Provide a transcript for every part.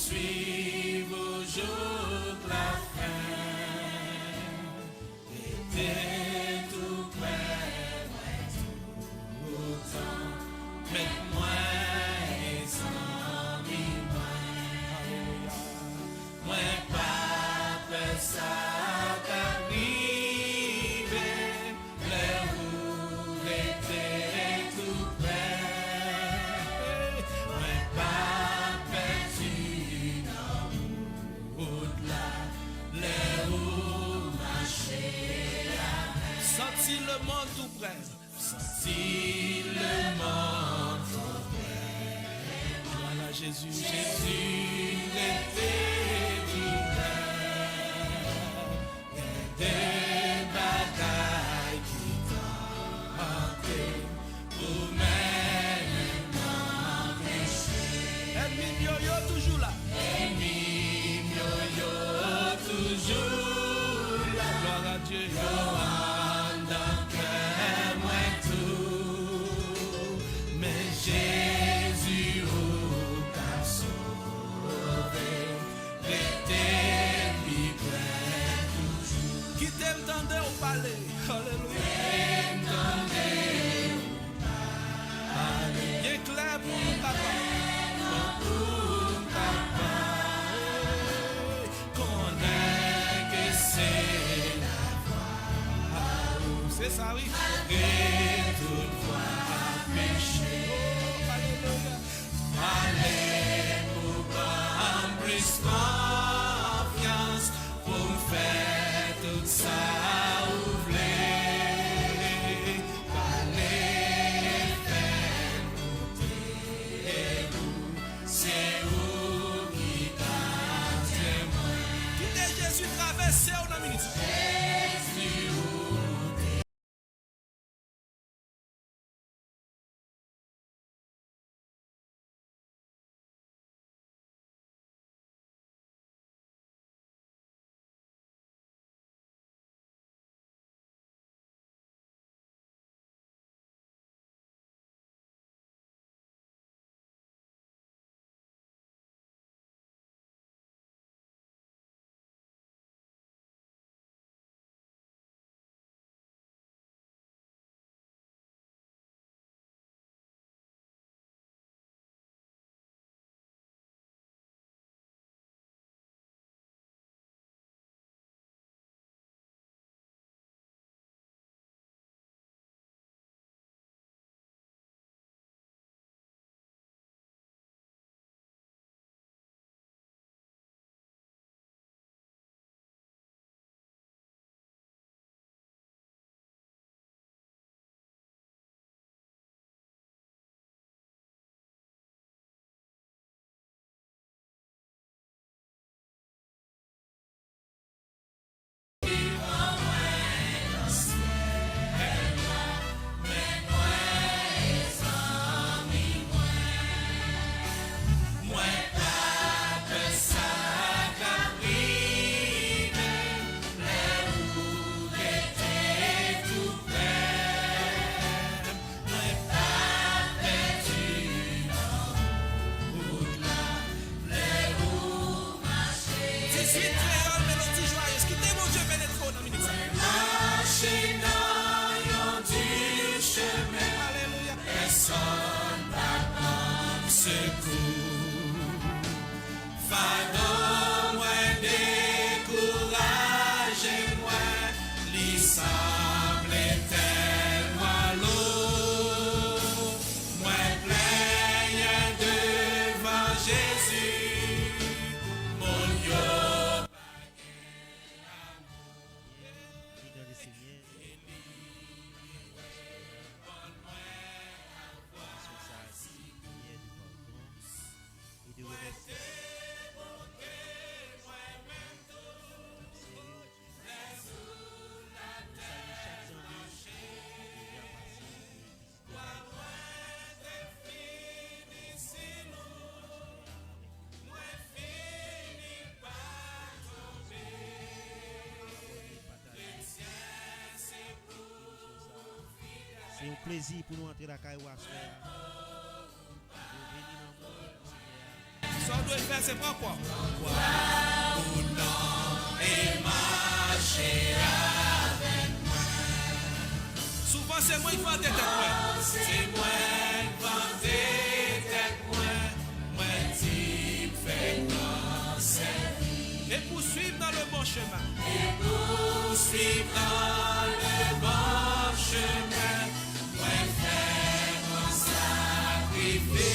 suivre au jour de la fin. Et t'es tout près, moi tout autant. Mais moi et sans moi. Moi pas peur ça t'arrive. Les roues étaient tout près. Moi pas perdu dans route là. Les roues marchaient à main. Senti le monde tout près. Senti le monde tout près. Voilà Jésus, Jésus était tout près. Des batailles qui t'ont pour maintenant péché. Ennemi yo toujours là. Ennemi yo toujours là. Gloire à Dieu. Jésus au t'a sauvé, l'été plus près toujours. Qui t'aime tendre au palais, alléluia. T'aime tendre au palais. Éclair pour papa. Pour papa. Qu'on est que c'est la voie. C'est ça, oui. Et toutefois péché. Allez pour prendre plus confiance pour faire tout ça vous voulez. Allez faire monter vous, c'est vous qui t'en témoin. Tout est Jésus traversé au nom de Jésus. C'est un plaisir pour nous entrer dans la caille. Ça doit faire, c'est pas quoi? Croire ou non et marcher avec moi. Souvent c'est moi qui vends des têtes. C'est moi qui vends des têtes. Moi qui fais danser. Et poursuivre dans le bon chemin. Et poursuivre dans le bon chemin. Moi faire mon sacrifice.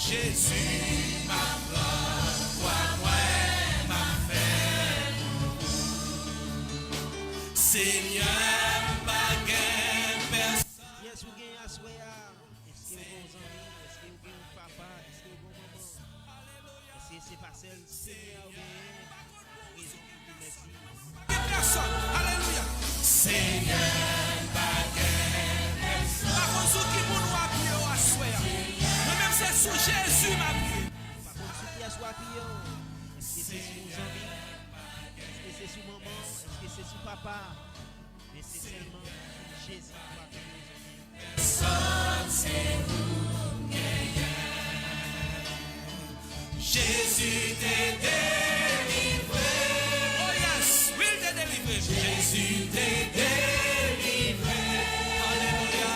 Jésus m'apprend, moi, m'a fait. Seigneur, pas gain personne. Yes, vous gagnez à souhait. Est-ce que vous avez amis? Est-ce que vous avez un papa? Est-ce que vous avez maman? Est-ce que c'est pas celle Seigneur? Raison pour merci. Personne. Alléluia. Seigneur, pas gain personne. Par contre, qui vous doit appuyer à souhait. Même c'est sous Jésus m'a prié. Par contre, ce qui a soit prié, est-ce que c'est sous vos amis? Est-ce que c'est sous maman? Est-ce que c'est sous papa? Mais c'est seulement Jésus qui va prier. Personne, c'est vous, Jésus t'est délivré. Oh yes, will t'est délivré. Jésus t'est délivré. Alléluia.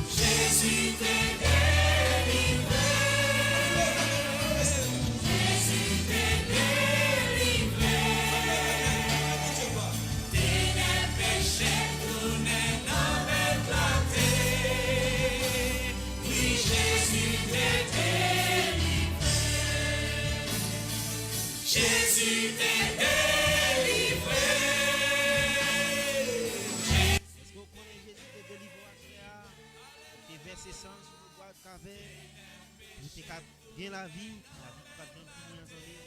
Jésus t'est délivré. Jésus t'est délivré. Ténèbres, péchés, tournés dans mes plantés. Oui, Jésus t'est délivré. Jésus t'est délivré. Verset 100 sur le bois de caverne, vous avez bien la vie qui va bien finir en vie.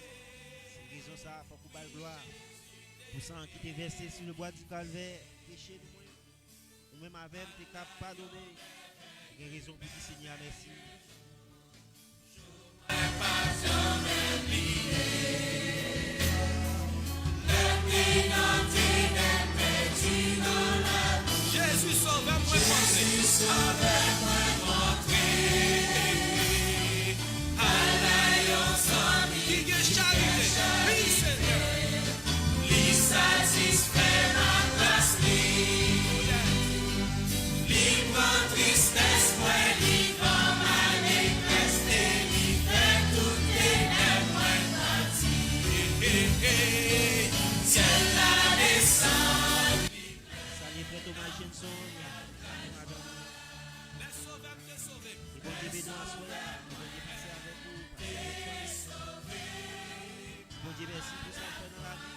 C'est raison ça, pour qu'on ait gloire. Pour ça, qui est versé sur le bois du calvaire, péché de moi, ou même avec, tu es capable de pardonner. Il y a raison pour dire Seigneur, merci. Jésus sauveur-moi Jésus sauveur-moi montré à l'alliance qui est charité. Oui Seigneur, lui satisfait ma place, lui prend tristesse, moi Que bon Dieu bénisse à soi. Que bon Dieu passe avec vous. Passe avec vous. Bon Dieu merci pour ça fait dans la vie.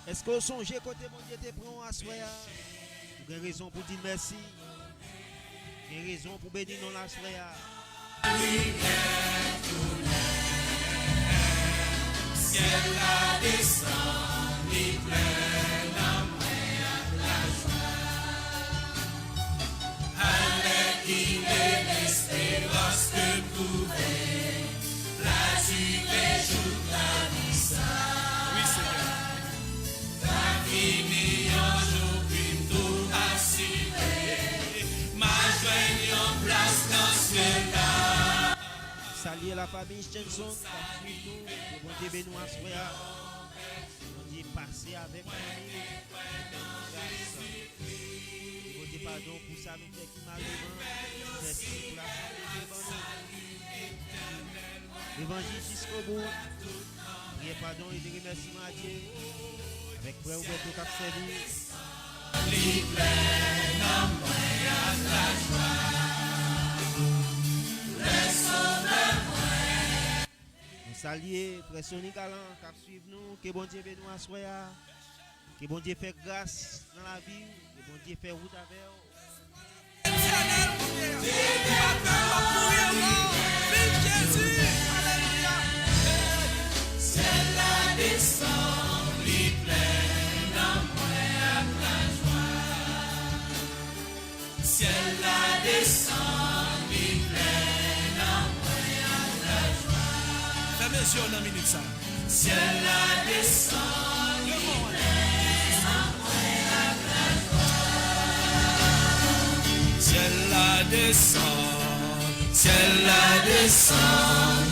Est-ce que vous songez côté mon Dieu te prend à soi? Vous avez raison pour dire merci. Vous avez raison pour bénir non la soya. Ciel la descend, mi plein d'amour la joie. Avec qui l'espérance que trouver, la joie les jours la vie ça. Oui Seigneur. La vie n'y en joue plutôt assurée, ma joie en place dans ce là. Saluer la famille Stenson, nous, que bon Dieu bénisse à soi. Bon Dieu passer avec nous. Bon Dieu pardon pour ça, nous fait qui malheureusement. Merci pour la santé de l'évangile jusqu'au bout. Priez pardon et des remerciements à Dieu. Avec frère Roberto Cap Servi. Saluer frère Sonny Galant qui suivent nous, que bon Dieu bénisse à soi, que bon Dieu fait grâce dans la vie, que bon Dieu fait route avec vous. C'est la descente, li pleine d'amour à la joie. Ciel la descend, li pleine d'amour à la joie. Fais mes yeux dans minute ça. Ciel la descend, li pleine d'amour à la joie. Ciel la descend,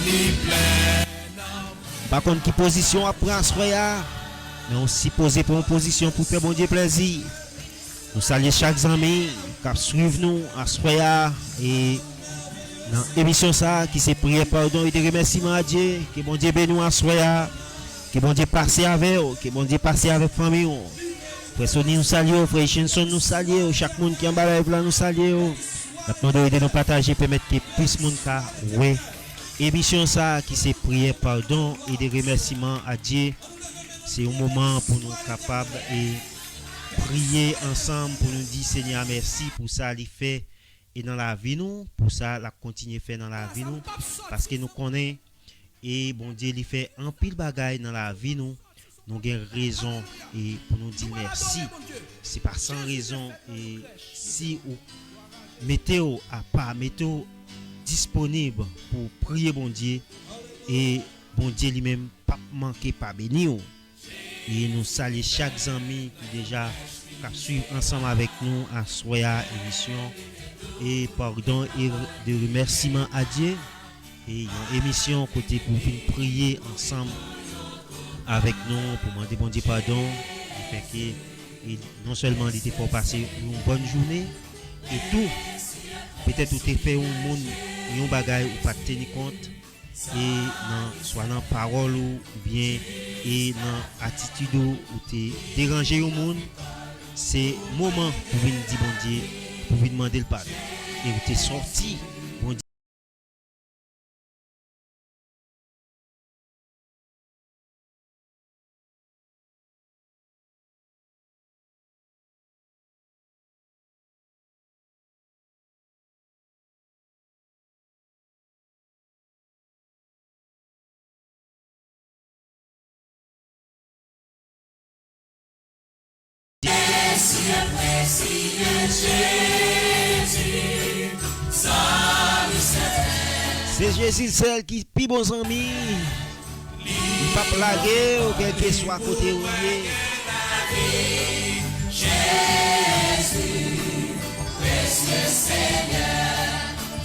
li pleine. Par contre, qui position après à soi, mais aussi poser pour une position pour faire bon Dieu plaisir. Nous saluons chaque ami qui suivent nous à soi et dans l'émission ça qui s'est prié pardon et des remerciements à Dieu, que bon Dieu bénisse à soi, que bon Dieu passe avec vous, que bon Dieu passe avec famille. Frère Sonny nous saluons, frère Chenson nous saluons, chaque monde qui est en bas là nous saluons. Maintenant, nous devons nous partager, permettre que plus de monde ouais. Émission ça qui s'est prié pardon et des remerciements à Dieu. C'est un moment pour nous capables et prier ensemble pour nous dire Seigneur merci pour ça qu'il fait et dans la vie nous, pour ça la continuer faire dans la vie nous parce que nous connaissons et bon Dieu il fait un pile bagaille dans la vie nous. Nous avons raison et pour nous dire merci. C'est pas sans raison et si ou mettez-vous à part, mettez-vous disponible pour prier bon Dieu et bon Dieu lui-même pas manquer pas bénir et nous saluons chaque ami qui déjà suivent ensemble avec nous à Soya émission et pardon et de remerciements à Dieu et une émission côté pour prier ensemble avec nous pour demander bon Dieu pardon fait que non seulement il était pour passer une bonne journée et tout peut-être tout est fait au monde un bagage ou pas tenir compte et soit dans parole ou bien et dans attitude ou te déranger au monde c'est moment pour venir dire bon Dieu pour venir demander le pardon et vous t'es sorti C'est Jésus seul qui pi bon ami. Il pas plaguer ou quel que soit côté où il est. Jésus, précieux Seigneur,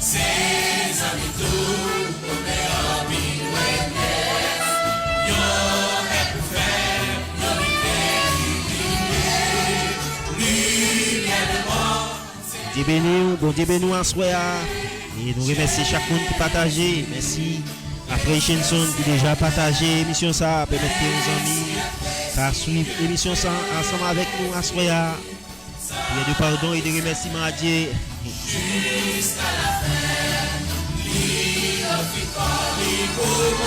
ses amis tout, on est en Dieu béni, bon Dieu béni en soi. Et nous remercions chaque monde qui partage. Merci à Frère Chenson qui déjà partagé l'émission ça. Permettez aux amis à suivre l'émission ça ensemble avec nous à soi. Il y a de pardon et de remerciements à Dieu. Jusqu'à la fin, l'île pour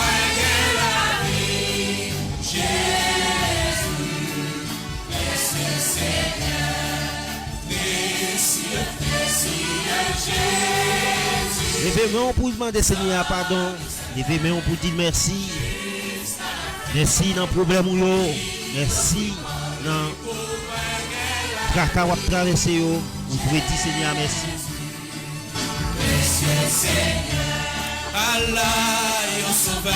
la vie. Jésus, précieux Seigneur, précieux Jésus. Levez-moi pour demander Seigneur pardon. Levez-moi pour dire merci. Merci dans le problème où yo. Merci dans tracas ou traverser yo. Vous pouvez dire Seigneur merci. Précieux Seigneur, Allah, yon sauveur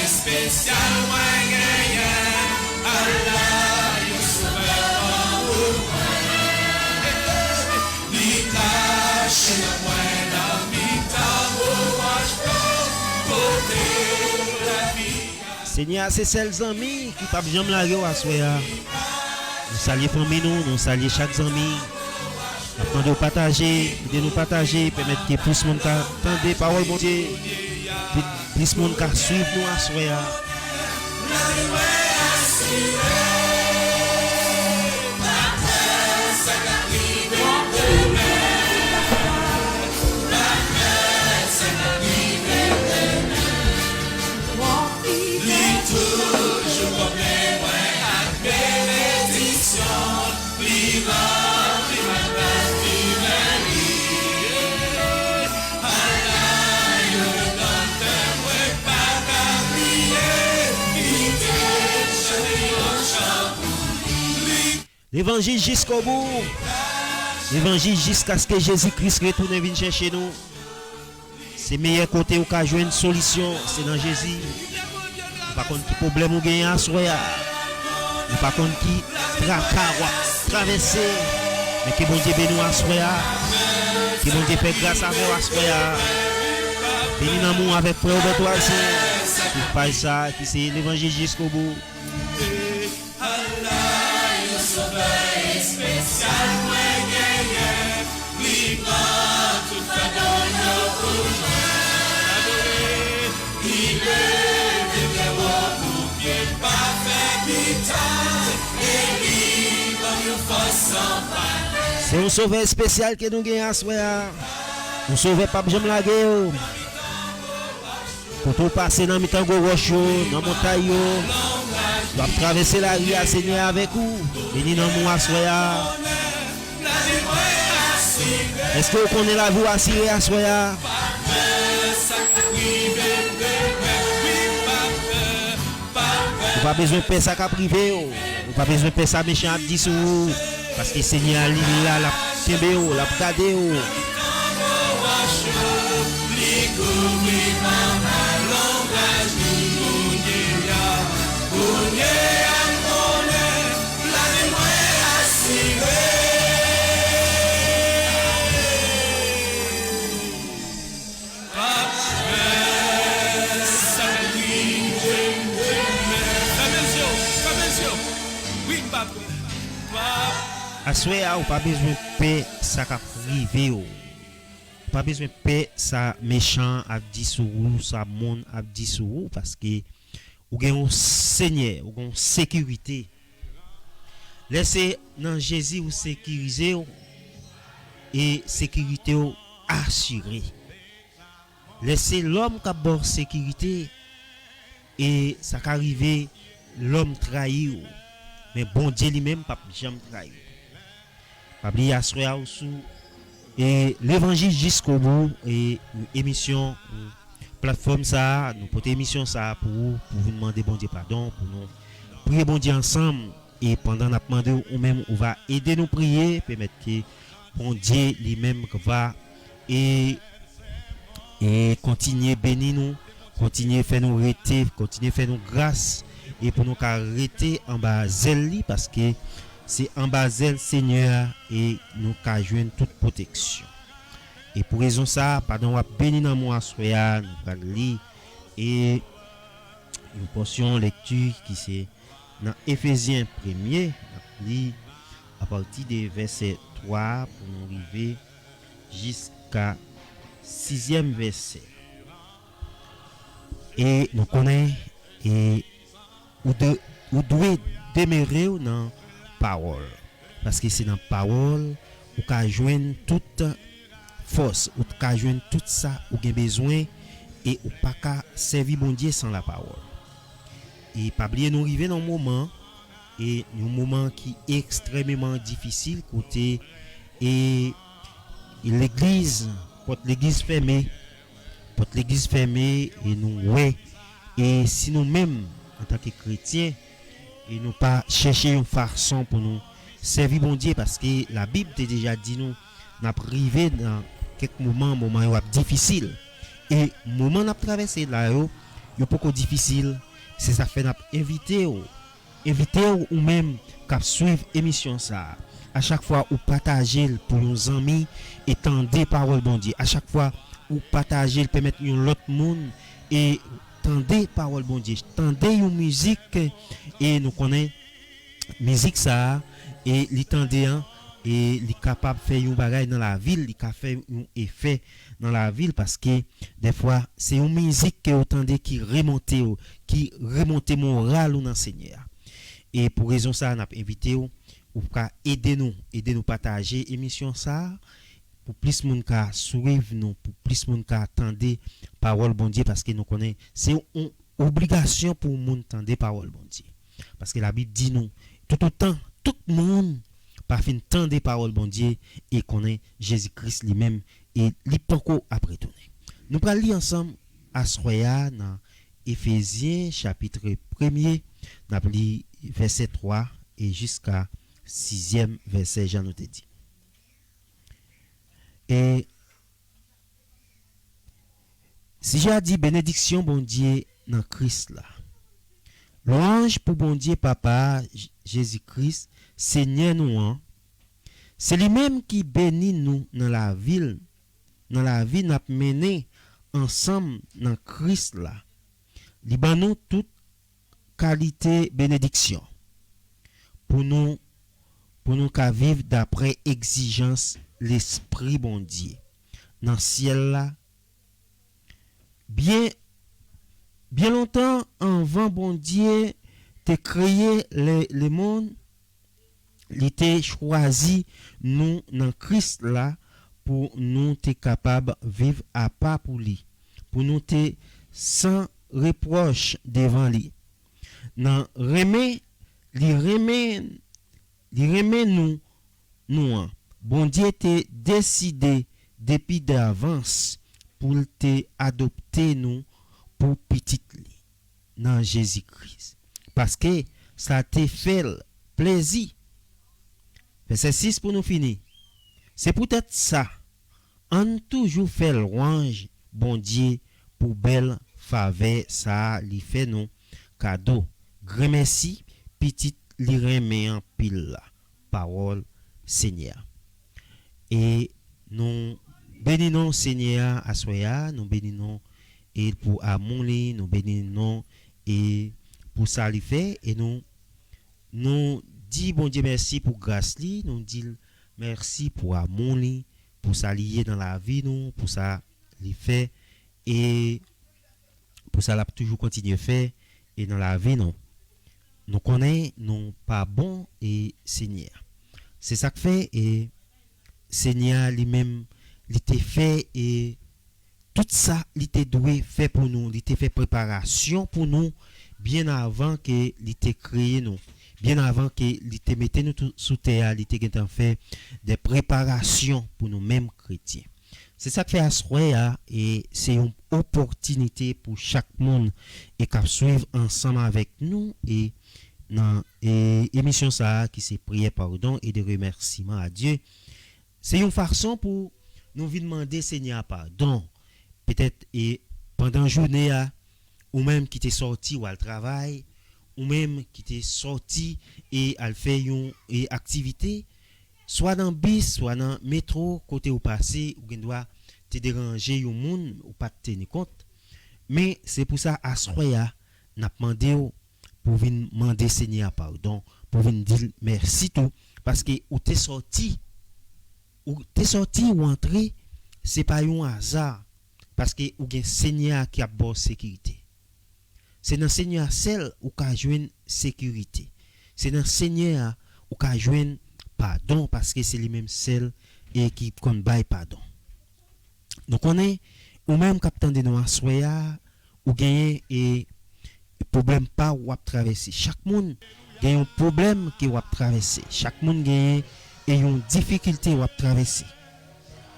spécial, moi gagnant. Allah, yon sauveur pour moi. Li cache la moi dans côté la vie. Seigneur, c'est celles amis qui pas jamais la à soya. Nous saluons famille nous saluons chaque ami. Afin de partager, permettre que plus de monde entendre parole bon Dieu. Plus de monde suivre nous à soya. L'évangile jusqu'au bout. L'évangile jusqu'à ce que Jésus-Christ retourne et vienne chercher nous. C'est le meilleur côté où on jouer une solution, c'est dans Jésus. Par contre, qui problème ou gagne à soi. Par contre, qui traverser. Mais que bon Dieu bénisse à soi. Que bon Dieu fait grâce à vous à soi. Bénis l'amour avec frère Roberto Alcé. Qui fait ça, qui c'est l'évangile jusqu'au bout. Spécial moi gagnant, libre tout fadonno pour moi. Il est pour pied parfait vital et libre nous façon pas. C'est un sauveur spécial que nous gagnons à soi. Un sauveur pas jamais la guerre. Quand on passe dans le tango roche, dans la montagne, on doit traverser la rue à Seigneur avec vous. Béni dans mon assoya. Est-ce que vous connaissez la vie à assoya? Vous pas besoin de payer ça privé. Vous pas besoin de payer ça méchant à 10 euros. Parce que Seigneur là, la tiembe, la gade. Assoya ou pas besoin de payer ça privé. Pas besoin de payer ça méchant à 10 euros, ça monde à 10 euros parce que ou gen un Seigneur, ou gen sécurité. Laissez dans Jésus ou sécuriser et sécurité assurée. Laissez l'homme qui a bonne sécurité et ça qu'arriver l'homme trahir mais bon Dieu lui-même pas jamais trahir. Pas oublier assoya sous et l'évangile jusqu'au bout et émission plateforme ça nous porter émission ça pour vous demander bon Dieu pardon pour nous prier bon Dieu ensemble et pendant n'a demandé ou même on va aider nous prier permettre que bon Dieu lui-même va et continuer bénir nous, continuer faire nous rester, continuer faire nous grâce et pour nous arrêter en bas zèle parce que c'est en bas zèle Seigneur et nous ca joindre toute protection. Et pour raison ça, pardon, on va bénir dans mon assoya, nous va lire et une portion lecture qui c'est dans Éphésiens 1er, on lit à partir des versets 3 pour nous arriver jusqu'à 6e verset. Et nous connaissons et ou devez demeurer dans la parole. Parce que c'est dans la parole où qu'on joindre toute force, où qu'on joindre tout ça où qu'on besoin et où pas qu'à servir bon Dieu sans la parole. Et pas oublier nous arriver dans un moment et un moment qui est extrêmement difficile côté et l'église porte l'église fermée et nous ouais et si nous-mêmes en tant que chrétiens et nous pas chercher une façon pour nous servir bon Dieu parce que la Bible t'a déjà dit nous n'a privé dans quelques moments difficiles et moment n'a traversé là yo beaucoup difficile c'est ça fait n'a inviter ou même qu'à suivre émission ça à chaque fois ou partager pour nos amis et tendre parole bon Dieu à chaque fois ou partager permettre l'autre monde et tendez parole bon Dieu tendez une musique et nous connaissons musique ça et li tendez et li capable faire un bagage dans la ville li capable faire un effet dans la ville parce que des fois c'est une musique que tendez qui remonte moral ou dans Seigneur et pour raison ça on a invité ou aider nous partager émission ça pour plus moun ka suivre nous pour plus moun ka attendre parole bon Dieu parce que nous connaît c'est une obligation pour moun tendre parole bon Dieu parce que la Bible dit nous tout autant tout le monde pas fin tendre parole bon Dieu et connaît Jésus-Christ lui-même et li panko après tourner nous allons lire ensemble à soya dans Éphésiens chapitre 1er n'a li verset 3 et jusqu'à 6e verset Jean nous te dit. Et si j'ai dit bénédiction bon Dieu dans Christ là. Louange pour bon Dieu papa Jésus-Christ Seigneur nous c'est lui-même qui bénit nous dans la vie n'a mené ensemble dans Christ là. Li ban nous toute qualité bénédiction pour nous qu'à vivre d'après exigence l'esprit bon Dieu dans ciel là bien longtemps avant bon Dieu te créé le monde il était choisi nous dans Christ là pour nous te capable vivre à pas pour lui pour nous te sans reproche devant lui nan remet nous bon Dieu te décidé depuis d'avance pour te adopter nous pour petit dans Jésus-Christ parce que ça te fait plaisir. Verset 6 pour nous finir. C'est peut-être ça. On toujours fait louange bon Dieu pour belle faveur ça lui fait nous cadeau. Grand merci petit li remet en pile la parole Seigneur. Et nous bénissons Seigneur à soya, nous bénissons et pour amour li, nous bénissons et pour ça lui fait et nous dit bon Dieu merci pour grâce li, nous dit merci pour amour li, pour ça lié dans la vie nous, pour ça lui fait et pour ça l'a toujours continuer faire et dans la vie non. Nous connaissons non pas bon et Seigneur. C'est ça que fait et Seigneur lui-même il était fait et tout ça il était doué fait pour nous, il était fait préparation pour nous bien avant que il était créé nous, bien avant que il était metté nous sous terre, il était fait des préparations pour nous mêmes chrétiens. C'est ça que fait Asroya et c'est une opportunité pour chaque monde et qu'à suivre ensemble avec nous et dans émission ça qui c'est prière pardon et de remerciements à Dieu. C'est une façon pour nous venir demander Seigneur pardon. Peut-être et pendant journée ou même qui t'est sorti ou à le travail ou même qui t'est sorti et à faire une activité soit dans bus soit dans métro côté ou passé ou doit te déranger un monde ou pas te tenir compte. Mais c'est pour ça à soya n'a demandé pour venir demander Seigneur pardon, pour venir dire merci tout parce que ou t'es sorti ou entré, c'est pas un hasard parce que ou gen Seigneur qui a bonne sécurité. C'est dans Seigneur seul ou ka joindre sécurité. C'est dans Seigneur ou ka joindre pardon parce que c'est lui même seul et qui kon bail pardon. Donc on est ou même capitaine de nous assoya ou gagner et problème pas ou traverser. Chaque monde gagne un problème qui va traverser. Chaque monde gagne et une difficulté ou traverser.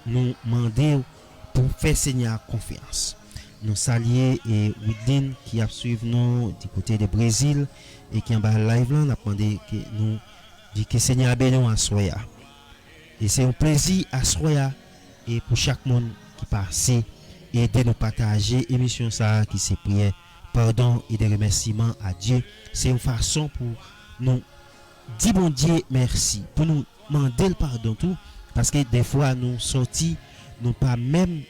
Nous demander pour faire Seigneur confiance. Nous saluer et Widin qui a suivi nous du côté du Brésil et qui en bas live là, on a demandé que nous dit que Seigneur bénisse à soya. Et c'est un plaisir à soya et pour chaque monde qui passe et de nous partager émission ça qui c'est prière pardon et des remerciements à Dieu. C'est une façon pour nous dire bon Dieu merci, pour nous demander le pardon tout parce que des fois nous sortis nous pas même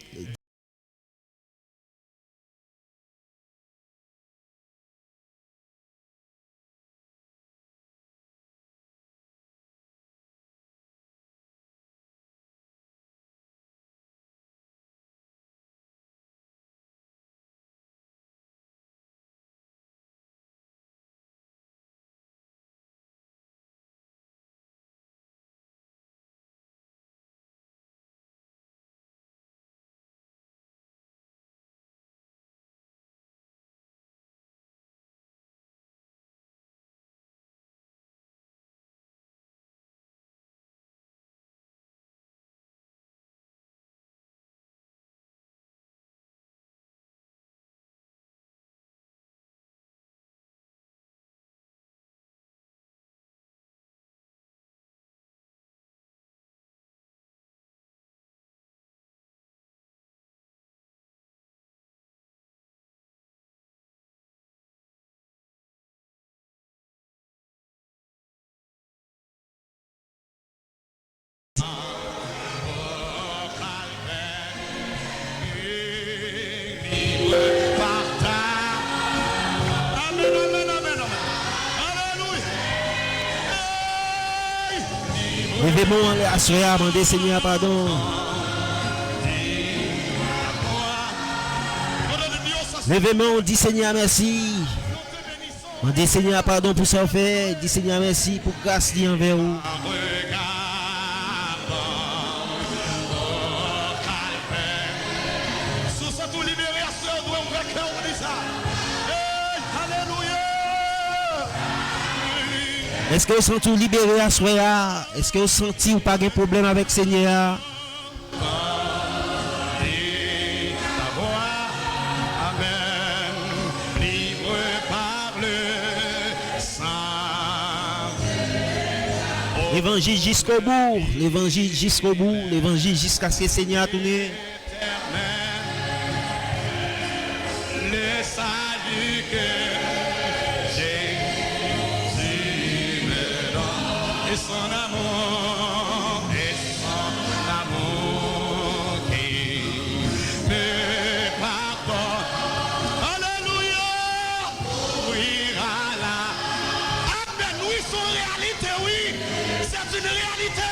levez-moi à soya demander Seigneur pardon. Levez-moi dit Seigneur merci. Demandez Seigneur pardon pour ça fait, dit Seigneur merci pour grâce li envers vous. Est-ce que vous sentez libéré à soya? Est-ce que vous sentez ou pas de problème avec Seigneur? L'évangile jusqu'au bout, l'évangile jusqu'au bout, l'évangile jusqu'à ce que le Seigneur tourne. Le salut que Jésus me donne et son amour qui me pardonne. Alléluia. Oui, Allah. Amen. Oui, son réalité, oui. C'est une réalité.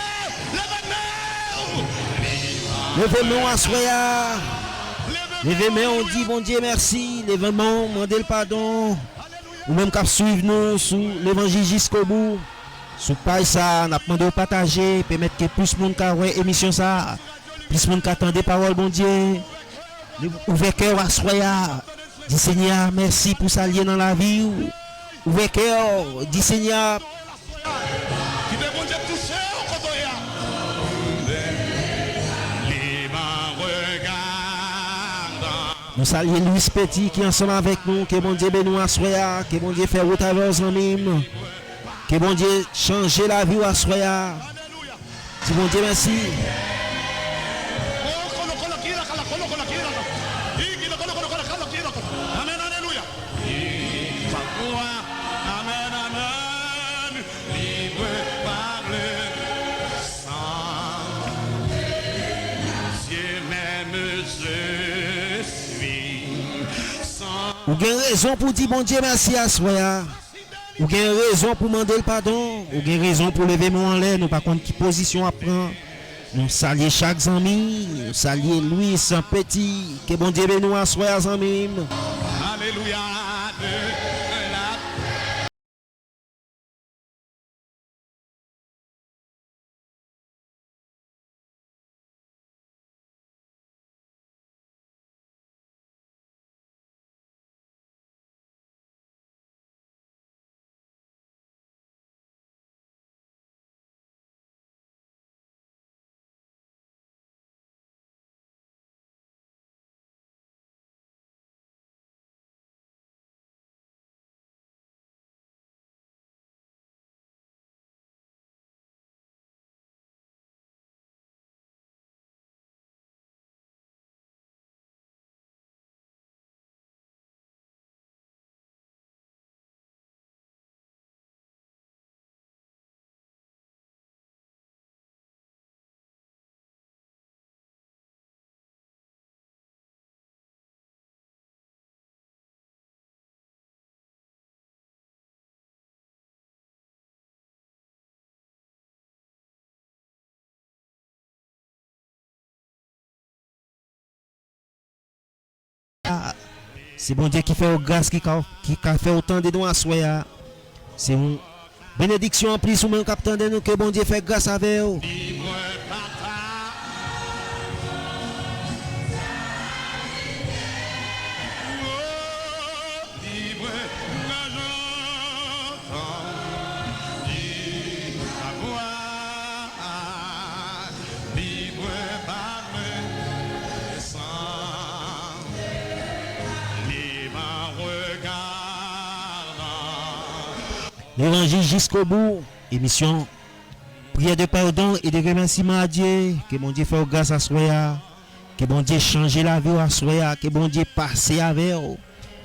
Levez-moi à soya. Levez-moi, on dit bon Dieu merci. Levez-moi, demandez le pardon. Ou même qu'à suivre nous sous l'évangile jusqu'au bout. Sous page ça, on a demandé de partager, permettre que plus de monde qui ouais émission ça, plus de monde qui attend des paroles bon Dieu. Ouvrez cœur à soya. Dis Seigneur, merci pour ça lié dans la vie. Ouvrez cœur, dis Seigneur. Nous saluons Louis Petit qui est ensemble avec nous. Que bon Dieu bénisse à Soya. Que bon Dieu fait route avec nos amis. Que bon Dieu change la vie à Soya. Si bon Dieu merci. Amen, alléluia. Amen, amen. Libre parler sans Dieu même je suis sans. Ou avez raison pour dire bon Dieu merci à Soya. Ou avez raison pour demander le pardon. Ou avez raison pour lever mon en l'air. Nous par contre qui position à prendre. Nous saluons chaque ami. Nous saluons Louis Saint Petit. Que bon Dieu bénisse à Soya amis. Alléluia. C'est bon Dieu qui fait grâce, qui a fait autant de nous à Soya. C'est une bénédiction en plus ou même capitaine de nous que bon Dieu fait grâce avec vous. L'évangile jusqu'au bout. Émission prière de pardon et de remerciement à Dieu. Que mon Dieu fasse grâce à Soya. Que bon Dieu change la vie à Soya. Que bon Dieu passe avec vous.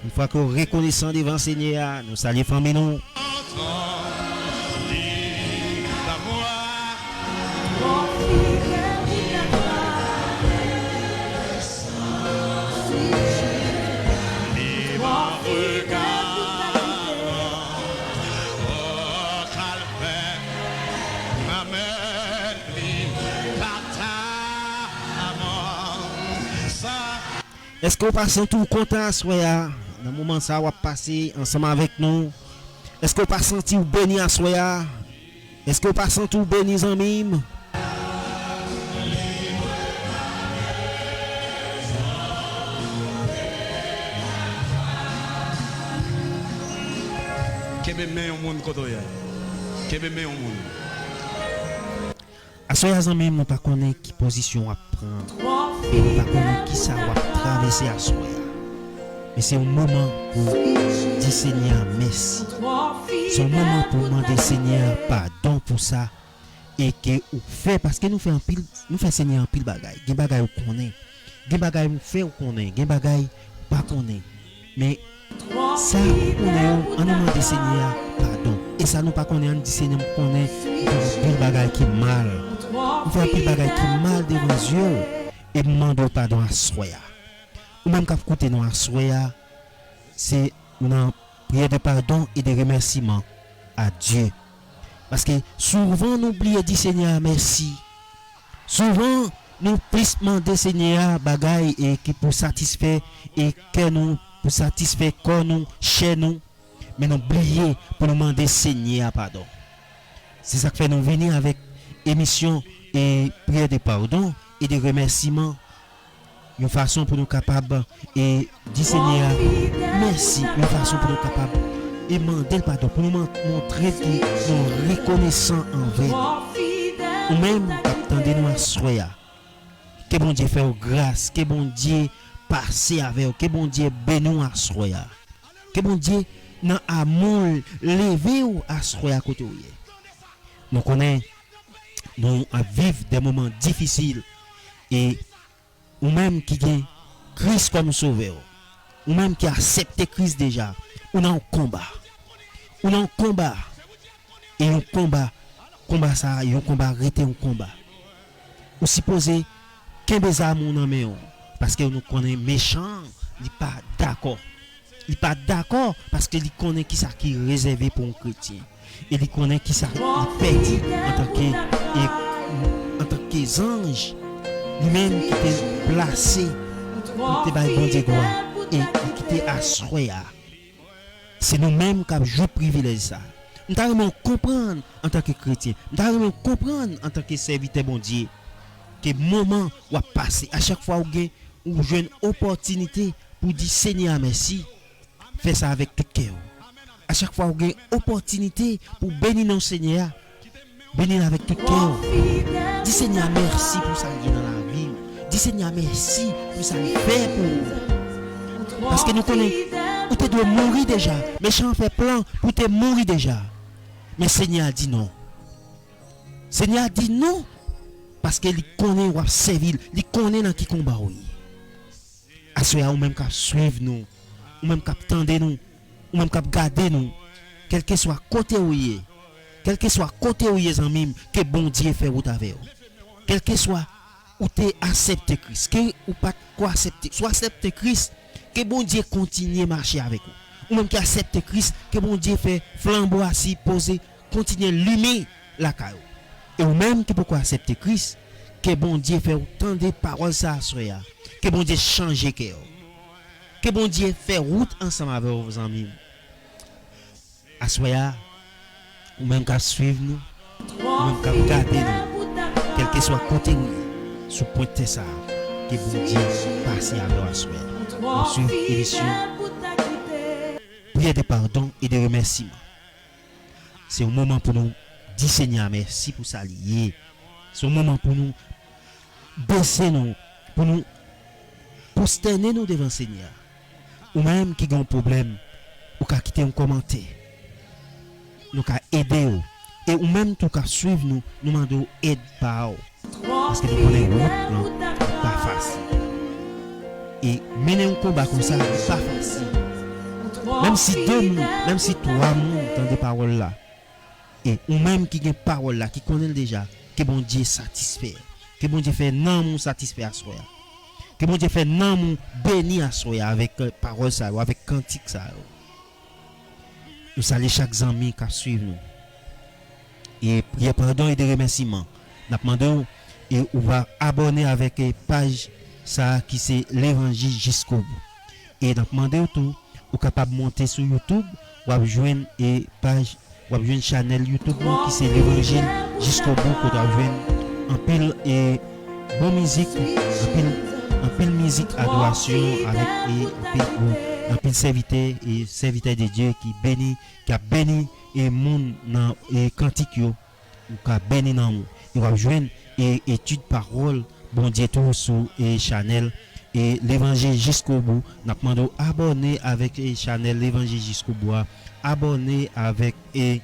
Une fois que vous reconnaissons devant le Seigneur, nous saluons famille nous. Est-ce que vous passez tout content à Soya? Dans le moment ça, vous passer ensemble avec nous. Est-ce que vous passez tout béni à Soya? Est-ce que vous passez tout béni en mime? À Soya en mime, nous ne connaissons pas quelle position à prendre. Et nous ne connaissons pas qui ça va traverser à Soya. Mais c'est un moment pour dire Seigneur merci. C'est un moment pour demander Seigneur pardon pour ça. Et que vous fait parce que nous faisons Seigneur en pile bagaille. Des bagaille vous connaît. Des bagaille vous fait vous connaît. Des bagaille pas connaît. Mais ça on nous demande Seigneur pardon. Et ça nous pas connaît on dit Seigneur connaît pile bagaille qui mal. On fait pile bagaille qui mal devant Dieu et demander pardon à Soya. Ou même quand vous écoutez nous à Soya, c'est une prière de pardon et de remerciement à Dieu. Parce que souvent nous oublions de dire Seigneur merci. Souvent nous plus demander Seigneur bagaille et qui pour satisfaire et que nous pour satisfaire corps nous, chez nous, mais nous oublions pour nous demander Seigneur pardon. C'est ça que fait nous venir avec émission et prière de pardon et de remerciement. Une façon pour nous capables et dire Seigneur merci, une façon pour nous capables et demander le pardon pour nous montrer que nous reconnaissons envers nous. Ou même attendez nous à Soya. Que bon Dieu fait grâce, que bon Dieu passer avec que bon Dieu bénisse à soya. Que bon Dieu dans amour lever ou à soya côté ou. Nous connaissons nous vivre des moments difficiles et ou même qui gagne Christ comme sauveur, ou même qui accepte Christ déjà, ou dans un combat. Ou dans un combat. Et un combat ça, un combat arrêté un combat. Ou supposé qu'un des amours dans main parce que nous connaissons méchant, il pas d'accord. Il pas d'accord parce que il connaît qui ça qui est réservé pour un chrétien. Et il connaît qui ça il perdu en tant que ange, lui-même qui était placé pour te bailler bon Dieu gloire et qui était assuré. C'est nous-mêmes qui avons joué privilège ça. Nous devons comprendre en tant que chrétien, nous devons comprendre en tant que serviteur bon Dieu que le moment va passer. À chaque fois où vous avez une opportunité pour dire Seigneur merci, faites ça avec tout cœur. À chaque fois où vous avez une opportunité pour bénir nos Seigneur, bénir avec tout cœur. Dis Seigneur merci pour ça qui est dans la vie. Dis Seigneur merci pour ça qu'il fait pour nous. Parce que nous connaissons, où tu dois mourir déjà. Méchant fait plan pour te mourir déjà. Mais Seigneur dit non. Seigneur dit non. Parce qu'il connaît ou servir, il connaît dans qui combat. À ce moment ou même qu'à suivre nous, ou même qu'à tendre nous, ou même qu'à garder nous, quel que soit côté où il est, quel que soit côté où il est en même, que bon Dieu fait route avec vous. Quel que soit où tu acceptes Christ, que ou pas quoi accepter, soit accepter Christ, que bon Dieu continue à marcher avec vous. Ou même qui accepte Christ, que bon Dieu fait flambeau assis, posé, continue à allumer la caillou. Et ou même qui pourquoi accepter Christ, que bon Dieu fait autant de paroles ça soya, que bon Dieu change cœur. Que bon Dieu fait route ensemble avec vos amis. À soya, ou même qu'à suivre nous, ou même qu'à garder nous, quel que soit côté nous, sous pointer ça, que bon Dieu passe avec à soya. On suit l'émission prière de pardon et de remerciement. C'est un moment pour nous dire Seigneur merci pour ça lié. C'est un moment pour nous baisser nous, pour nous prosterner nous devant Seigneur. Ou même qui a un problème, ou qui a quitté un commentaire, nous qui aider et ou même tout qui suivre nous, nous demandons aide par parce que nous connaissons route pas facile. Et mener un combat comme ça, c'est pas facile. Même si deux, même si trois mots dans des paroles là, et ou même qui a une parole là, qui connaît déjà, que bon Dieu satisfait, que bon Dieu fait non mon satisfait à soi, que bon Dieu fait non mon béni à soi avec parole ça, avec cantique ça. Nous saluons chaque ami qui suit nous. Et prière pardon et de remerciements. Nous demandons et on va abonner avec page ça qui c'est l'évangile jusqu'au bout. Et nous demandons tout ou capable de monter sur YouTube ou à joindre et page ou à joindre channel YouTube qui c'est l'évangile jusqu'au bout qu'on doit joindre en pile et bonne musique en pile musique adoration avec en pile serviteur et serviteur de Dieu qui bénit qui a béni et monde dans et cantique yo ou qui a béni dans il va joindre et étude parole bon Dieu tout sur et channel et l'évangile jusqu'au bout. Nous demandons abonner avec et channel l'évangile jusqu'au bout, abonner avec et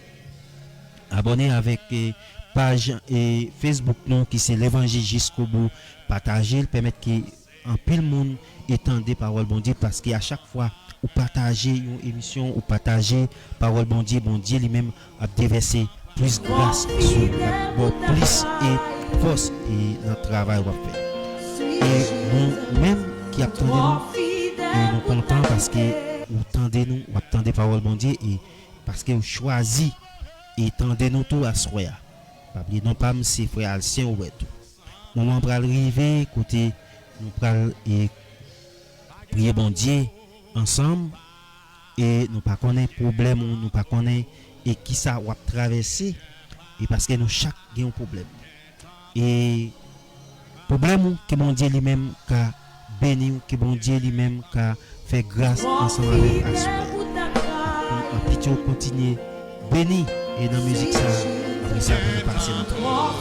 page et Facebook non qui c'est l'évangile jusqu'au bout, partager permettre que en pile monde étendre des paroles bon Dieu parce qu'à chaque fois ou partager une émission ou partager parole bon Dieu lui-même a déversé plus grâce sur plus et force et notre travail va faire. Et nous même qui attendons nous et nous contents parce que vous tendez nous ou attendez parole bon Dieu et parce que vous choisi et tendez nous tout à soi. Pas oublier non pas c'est frère Alcien ou tout. Moment pour arriver côté nous pral et prier bon Dieu ensemble et nous pas connaît problème nous pas connaît et qui ça va traverser et parce que nous chaque gagne un problème. Et problème que bon Dieu lui-même qu'a béni, que bon Dieu lui-même qu'a fait grâce ensemble avec Asper. En pitié continuer béni et dans la musique ça après ça pour nous passer notre temps.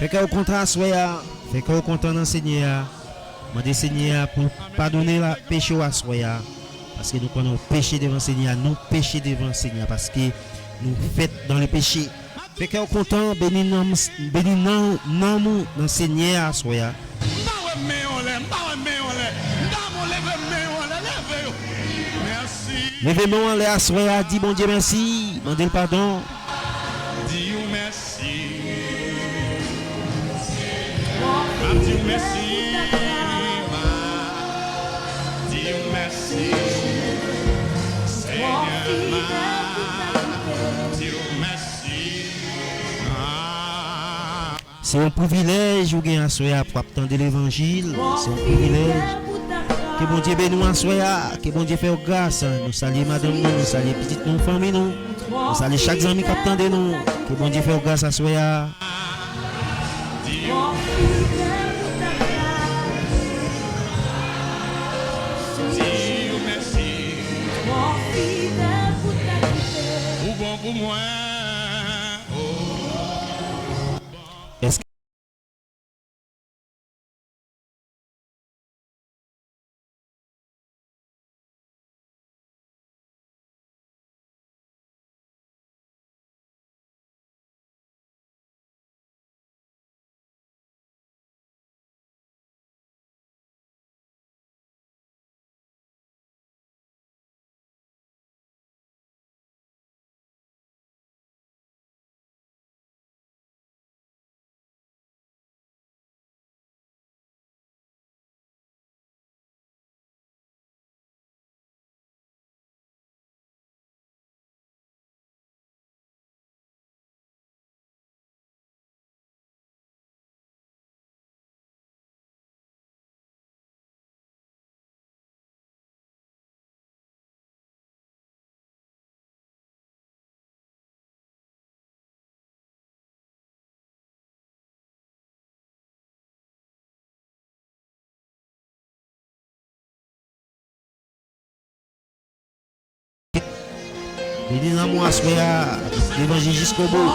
Fait que au contraire, soya, fait que au content d'enseigner, demandez Seigneur pour pardonner la péché à soya, parce que nous connaissons péché devant Seigneur, nous péché devant Seigneur, parce que nous faisons dans le péché. Fait que au content, béni non dans Seigneur à soya. Levez-moi en l'air à soya, dis bon Dieu merci, demandez le pardon. Dis merci. Dis merci. Dis merci. Seigneur, dis merci. C'est un privilège ou bien à soya pour attendre l'évangile. C'est un privilège. Que bon Dieu bénisse à soya, que bon Dieu fait grâce. Nous saluons madame nous saluons petite nous famille nous saluons chaque ami qui attend nous. Que bon Dieu fait grâce à soya. Pour moi. Est-ce que béni dans moi soya, l'évangile jusqu'au bout.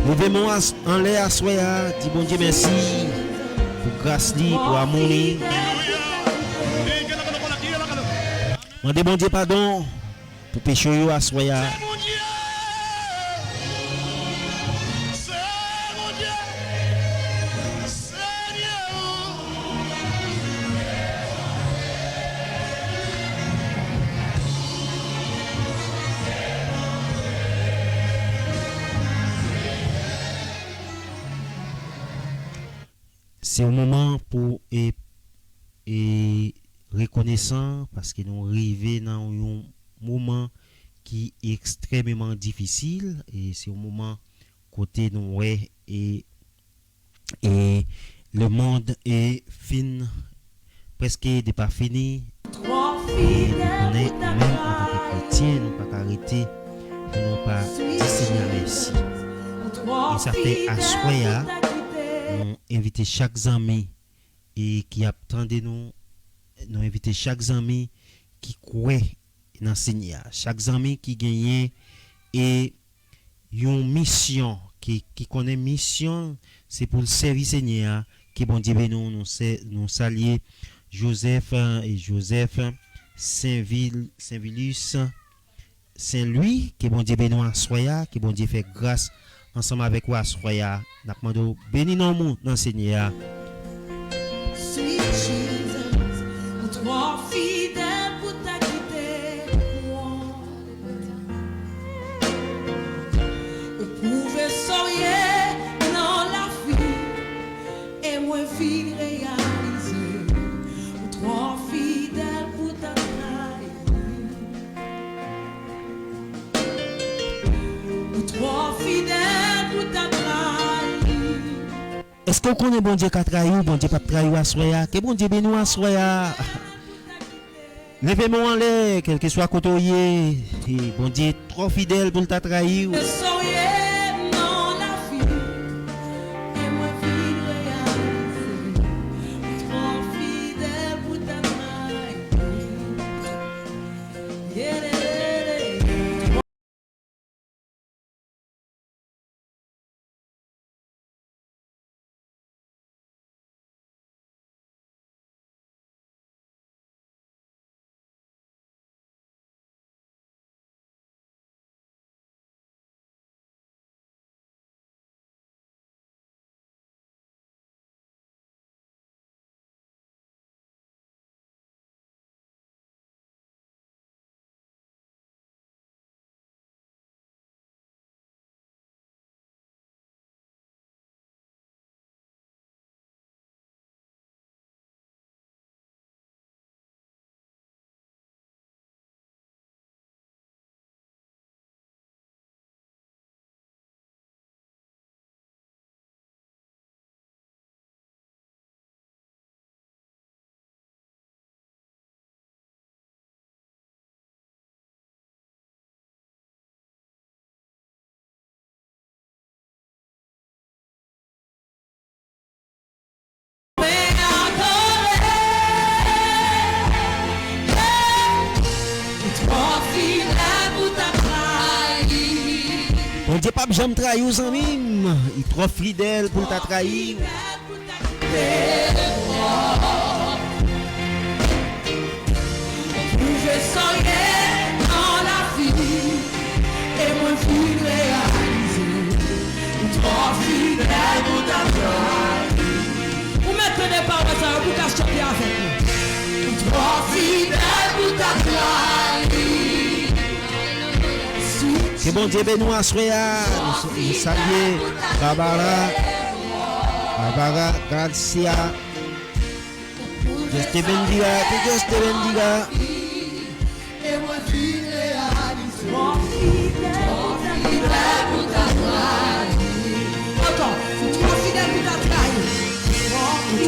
Levez-moi en l'air à soya, dis bon Dieu merci pour grâce li, pour amour li. Mandez bon Dieu pardon pour péché yo à soya. C'est un moment pour et reconnaissant parce que nous arrivons dans un moment qui est extrêmement difficile et c'est un moment côté nous et le monde est fin presque n'est pas fini et on est même en tant que chrétien nous pas arrêter pour nous pas dire Seigneur merci et ça fait assoya nous inviter chaque ami et qui attendait nous inviter chaque ami qui croit dans Seigneur chaque ami qui gagne et une mission qui connaît mission c'est pour le servir Seigneur qui bon Dieu nous saluer Joseph Saint-Vilus Saint-Louis qui bon Dieu nous en soya qui bon Dieu fait grâce ensemble avec moi soya n'a demandé béni non mon dans Seigneur. Sweet Jesus, toi fidèle pour ta quitter moi. On pouvait soyer dans la vie et moi vie réaliser. Toi fidèle pour ta trahison. Toi fidèle pour ta trahison. Est-ce que vous connaissez bon Dieu qui a trahi ou bon Dieu pas trahi à soya? Que bon Dieu bénisse à soya. Levez-moi en l'air, quel que soit côté. Et bon Dieu, trop fidèle pour t'a trahi. Le sourire dans la vie et moi fille réalisée, trop fidèle pour ta maille. Yeah, yeah, yeah. Bon Dieu, pas jamais trahi aux amis. Il est trop fidèle pour t'a trahi. Je soyais dans la vie et moi fille réalisée, trop fidèle pour ta vie. Vous mettez des paroles ça, vous cachez chanter avec nous. Trop fidèle pour ta vie. Que bon Dieu bénisse à soya. Nous saluons Barbara Garcia. Dios te bendiga, que Dios te bendiga. Et moi fille réalisée, trop fidèle pour ta vie. Encore, trop fidèle pour ta vie.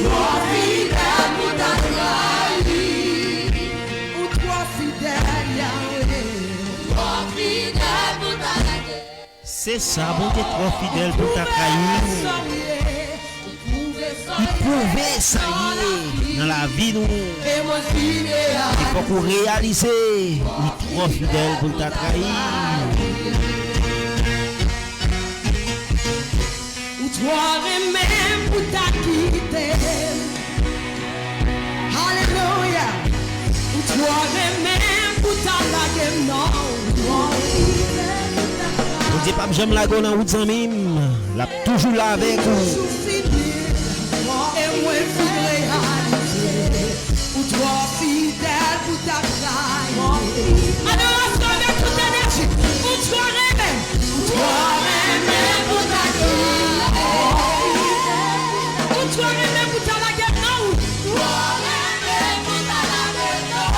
Trop fidèle pour ta vie. Ou trop fidèle, Yahweh. Trop fidèle pour ta vie. C'est ça, bon Dieu, trop fidèle pour ta trahi. Il pouvait ça y est dans la vie nous. Et moi fille Il faut qu'on réalise. Il est trop fidèle pour ta trahi. ou toi même pour ta quitter. Alléluia. Ou toi même pour ta laguer non. On dit pas que j'aime la gonne en route sans mime. La toujours là avec vous. Et moi fidèle réalisé. Ou toi fidèle pour ta trahi. Adoration avec toute énergie. Ou toi même. Ou toi même pour ta quitter. Ou toi même pour ta laguer non. Toi même pour ta laguer non.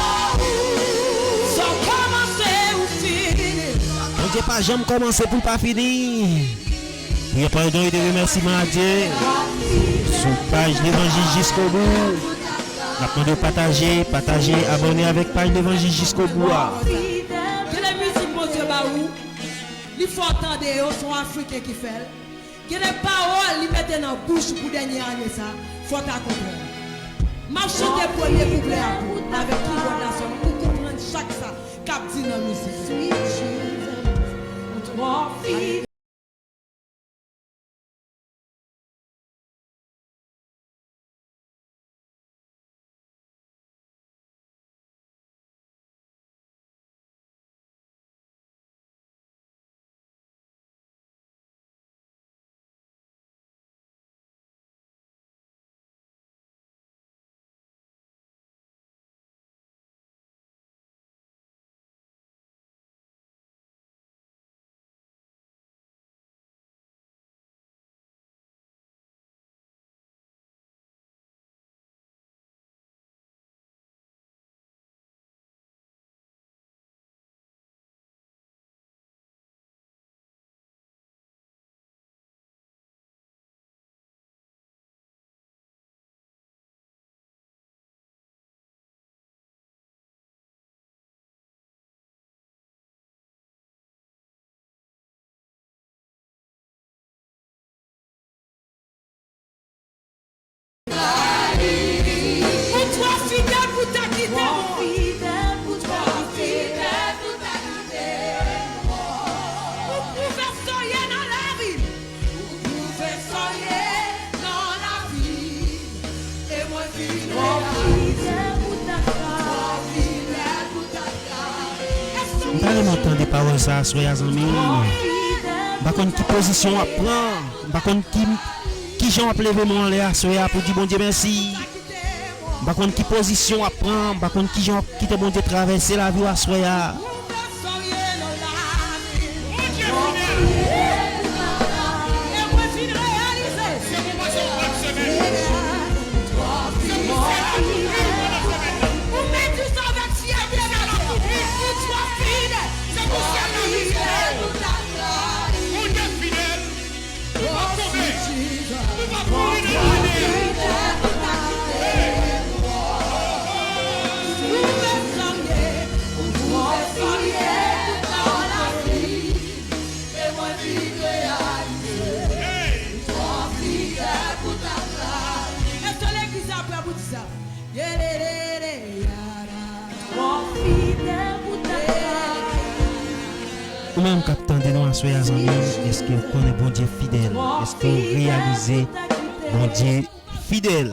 Sans commencer ou finir. On dit pas j'aime commencer pour pas finir. Priez pardon et de remerciements à Dieu. Sur page l'évangile jusqu'au bout. Maintenant de partager, abonner avec page l'évangile jusqu'au bout. Que la musique, mon Dieu, baou, il faut entendre, ils sont africains qui fait. Que les paroles, ils mettent dans la bouche pour dernier année, ça, faut t'accompagner. Ma chute est premier couplet à vous, avec qui vous nation, pour comprendre chaque ça, cap dit dans la musique. Trois filles. parole ça soyez amis. Par contre qui position à prendre, par contre qui gens a lever mon là soyez pour dire bon Dieu merci. Par contre qui position à prendre, par contre qui gens qui te bon Dieu traverser la vie à soyez. Ou même capitaine de nous soyez amis, est-ce que vous connaissez bon Dieu fidèle? Est-ce que vous réalisez bon Dieu fidèle?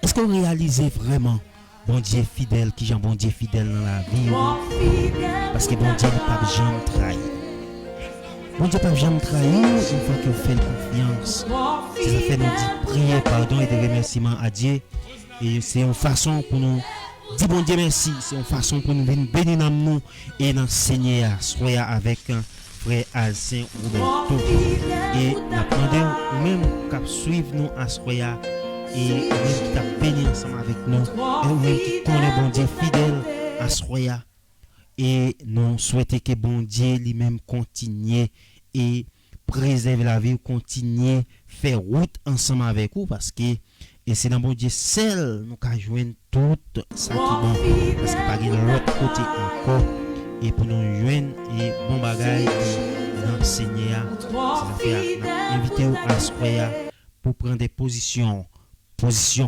Est-ce que vous réalisez vraiment bon Dieu fidèle, qui j'en bon Dieu fidèle dans la vie? Parce que bon Dieu n'est pas jamais trahi. Bon Dieu pas jamais trahi une fois que vous faites confiance. C'est ça fait nous dire prier, pardon et de remerciements à Dieu. Et c'est une façon pour nous dire bon Dieu merci. C'est une façon pour nous venir bénir dans nous et d'enseigner à soyez avec frère Alcin Roberto. Et d'apprendre ou même qu'à suivre nous à soyez et même qui t'a béni ensemble avec nous et ou même qui connaît bon Dieu fidèle à soyez. Et nous souhaitons que bon Dieu lui-même continue et préserve la vie, continue faire route ensemble avec vous parce que et c'est dans bon Dieu seul nous avons joindre tout ça qui bon parce que pas de l'autre côté encore et pour nous joindre et bon bagaille d'enseigner c'est fait inviter à soyez pour prendre des positions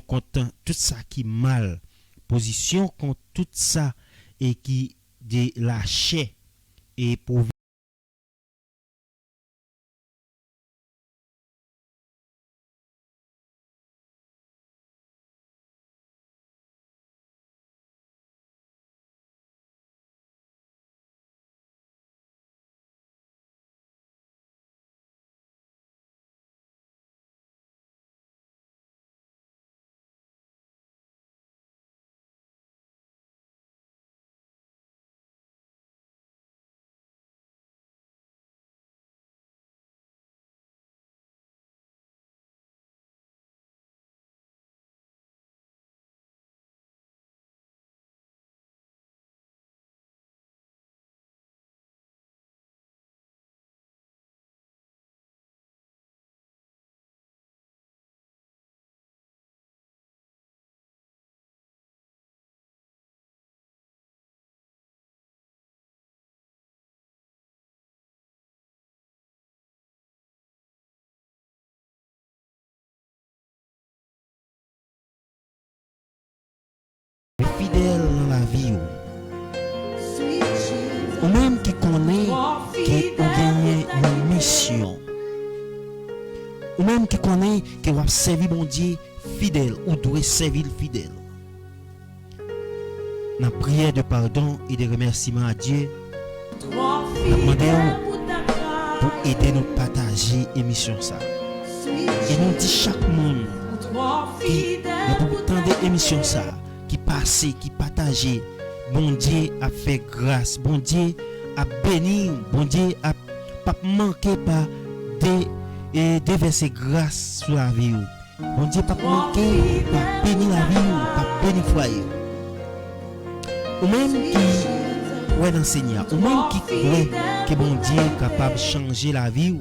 contre tout ça qui est mal, position contre tout ça et qui de lâcher et pour fidèle dans la vie ou même qui connaît qui a gagné une mission ou même qui connaît qui va servir bon Dieu fidèle ou doit servir fidèle dans prière de pardon et de remerciement à Dieu nous demandons pour aider nous partager émission ça et nous dit chaque monde qui est pour tant d'émissions ça qui passé, qui partagé, bon Dieu a fait grâce, bon Dieu a béni, bon Dieu a pas manqué pas de verser grâce sur la vie. Bon Dieu pas manqué pas bénir la vie, pas bénir foyer. Ou même qui ouais d'enseigner, ou même qui croit que bon Dieu est capable de changer la vie,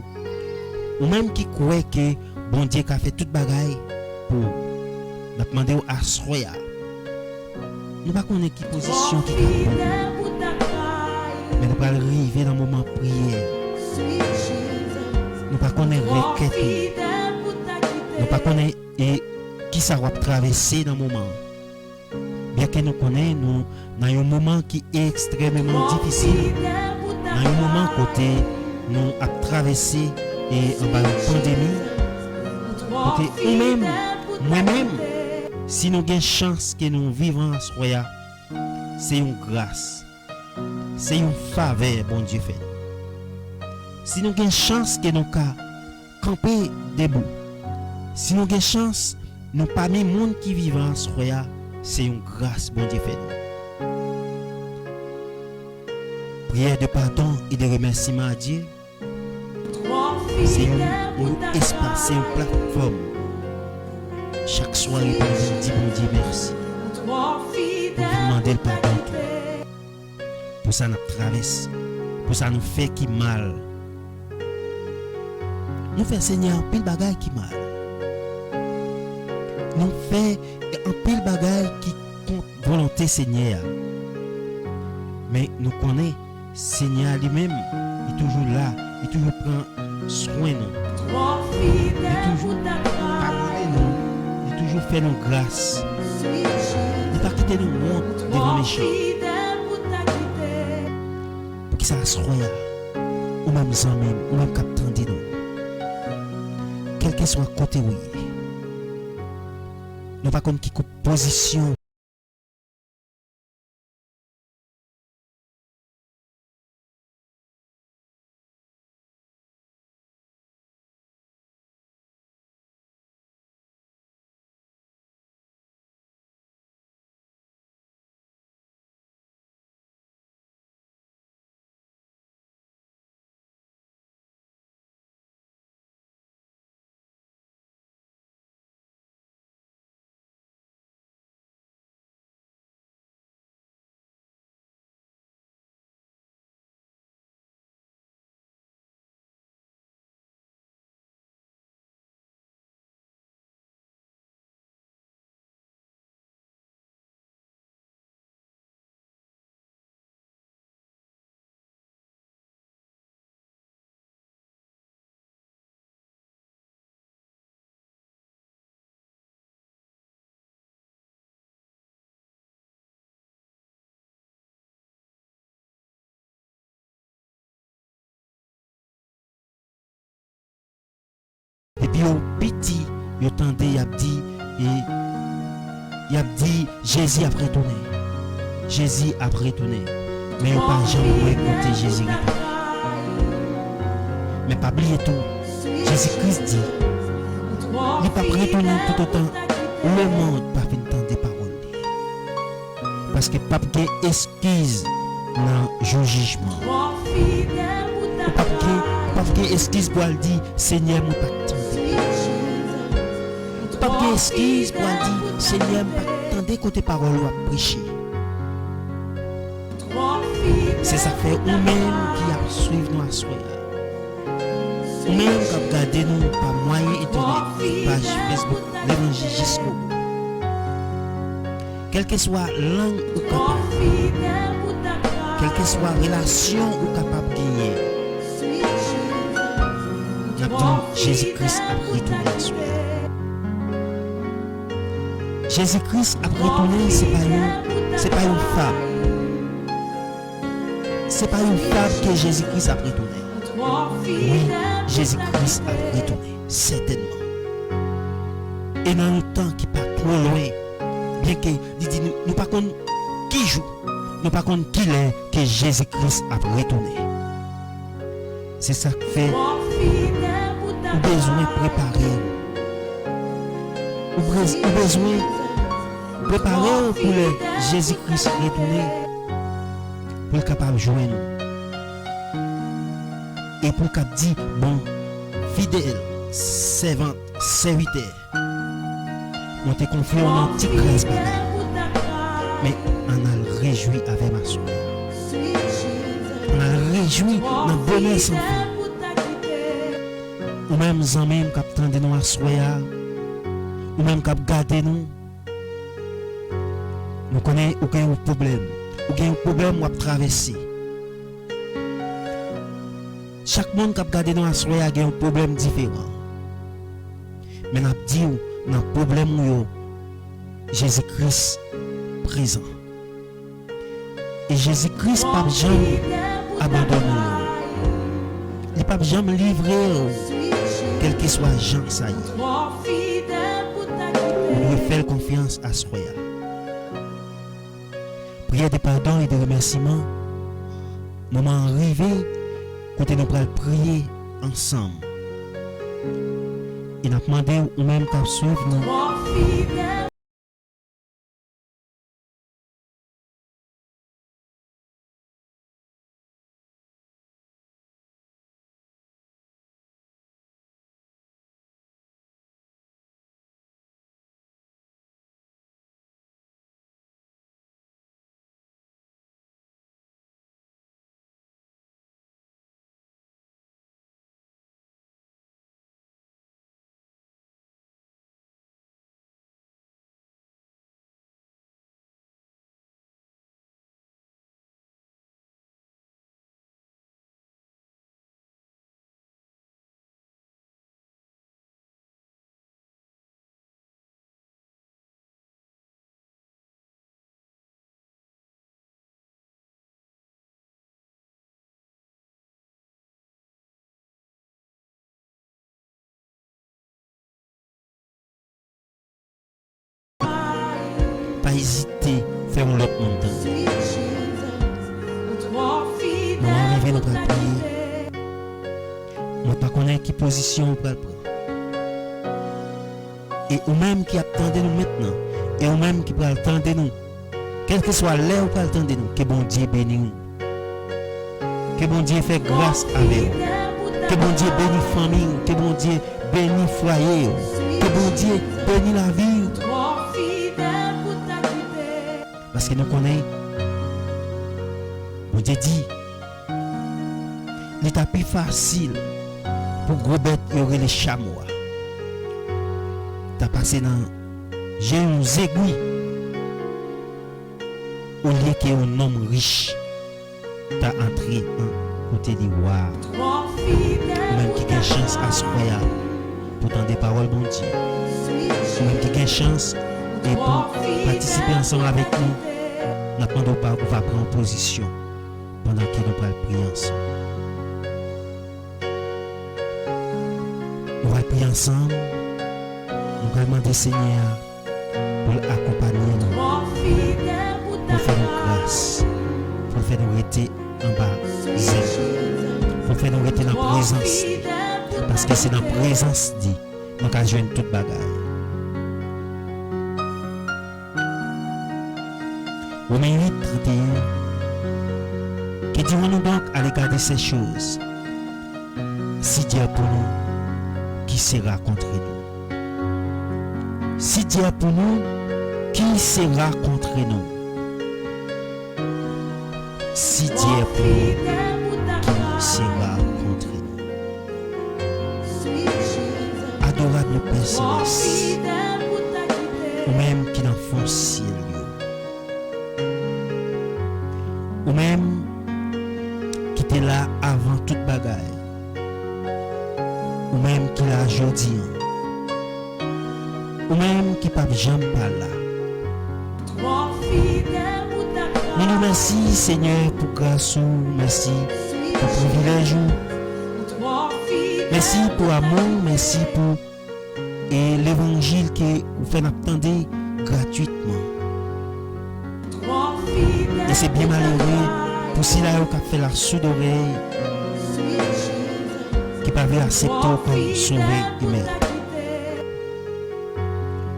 ou même qui croit que bon Dieu a fait toute bagaille pour demander à soya. Nous pas connaître qui position qui est bonne. Mais nous pas arriver dans le moment de prière. Nous pas connaître requête. Nous pas connaître et qui ça va traverser dans le moment. Bien que nous connaissons, nous dans un moment qui est extrêmement difficile. Dans un moment côté nous a traversé et en bas de pandémie. Côté nous-mêmes, moi-même. Si nous avons une chance que nous vivons en soya, c'est une grâce. c'est une faveur, bon Dieu fait. Si nous avons une chance que nous camper debout, si nous avons une chance, nous parmi les gens qui vivent en soya, c'est une grâce, bon Dieu fait. Prière de pardon et de remerciement à Dieu. C'est un espace, c'est une plateforme. Chaque soirée, pour nous dire bon Dieu merci. Pour vous demander le pardon. Pour ça nous traverse, pour ça nous fait qui mal. Nous fait Seigneur un pile bagaille qui mal. Nous fait un pile bagaille qui compte volonté Seigneur. Mais nous connaissons Seigneur lui-même, il est toujours là, il toujours prend soin de nous. Il toujours pardonne nous, il toujours fait nos grâces. Il pas quitter nous honte devant les méchants. Pour que ça soit ou même sans même, ou même captain de nous. Quel que soit côté où il est. Nous pas comme qui coupe position. Et puis au petit, il entendait, il a dit Jésus a retourné. Jésus a retourné. Mais il n'a pas jamais écouté Jésus retourner. Mais pas oublier tout. Jésus-Christ dit, il n'a pas retourné tout autant. Le monde n'a pas fait entendre des paroles. Parce que pas de excuse dans le jugement. Pas de excuse pour dire Seigneur, mon pacte. Pas d'excuse pour dire Seigneur, attendez côté parole ou à prêcher. C'est ça fait ou même qui a suivi nous à soi. Ou même qui a regardé nous par moyen internet, page Facebook, l'évangile jusqu'au bout. Quelle que soit langue ou capable, quelle que soit relation ou capable de gagner, Jésus-Christ a retourné à soi. Jésus-Christ a retourné, c'est pas une femme. C'est pas une femme que Jésus-Christ a retourné. Oui, Jésus-Christ a retourné, certainement. Et dans le temps qui pas trop loin, bien que nous pas connaissons qui joue, nous pas connaissons qui est que Jésus-Christ a retourné. C'est ça qui fait ou besoin préparer. Ou besoin préparer pour le Jésus-Christ retourner pour être capable de jouer nous. Et pour qu'il dise, bon, fidèle, servante, serviteur, on te confie en petit grâce, mais on a le réjoui avec ma soeur. On a le réjoui dans le bonheur sans fin. Ou même en même qui attendent nous à soya, ou même qui gardent nous. Nous connaissons aucun problème. Aucun problème ou à traverser. Chaque monde qui a gardé nous à soya a un problème différent. Mais nous disons dans le problème Jésus-Christ présent. Et Jésus-Christ pas jamais abandonné. Il n'a pas jamais livré quel que soit Jean ça y est. On doit faire confiance à soi. Prière de pardon et de remerciement. moment arrivé, côté nous pourrons prier ensemble. Et nous demandons ou même qu'à suivre nous. Pas hésiter, faire l'autre montagne. Nous arrivons notre prier. Moi pas connaître qui position on peut prendre. Et ou même qui attendez nous maintenant, et ou même qui peut attendre nous. Quel que soit l'heure où peut attendre nous, que bon Dieu bénisse nous. Que bon Dieu fait grâce avec nous. Que bon Dieu bénisse famille, que bon Dieu bénisse foyer, que bon Dieu bénisse la vie. Parce que nous connaissons, bon Dieu dit, il est plus facile pour gros bêtes y aurait les chamois. Tu as passé dans j'ai un aiguille au lieu qu'un homme riche tu as entré en côté d'ivoire. Même qui a une chance à se croire pour entendre des paroles bon Dieu. Même qui a une chance et pour participer ensemble avec nous, nous attendons pas qu'on va prendre position pendant que nous allons prier ensemble. Nous allons prier ensemble. Nous allons demander Seigneur pour accompagner nous, pour faire nos grâces, pour faire nous rester en bas, pour faire nous rester dans la présence. Parce que c'est dans la présence dit, nous allons jouer toute bagaille. Romains 8, 31. Que dirons-nous donc à l'égard de ces choses? Si Dieu est pour nous, qui sera contre nous? Si Dieu est pour nous, qui sera contre nous? Si Dieu est pour nous, qui sera contre nous? Adorable Père Céleste, ou même qui n'en font ciel, ou même qui était là avant toute bagaille, ou même qui l'a aujourd'hui, ou même qui pas jamais pas là. Nous nous merci Seigneur pour grâce, merci pour privilège, merci pour amour, merci pour et l'évangile que vous faites attendre gratuitement. Et c'est bien malheureux pour ceux qui ont fait la sourde oreille, qui ne peuvent pas accepter comme sauver humain.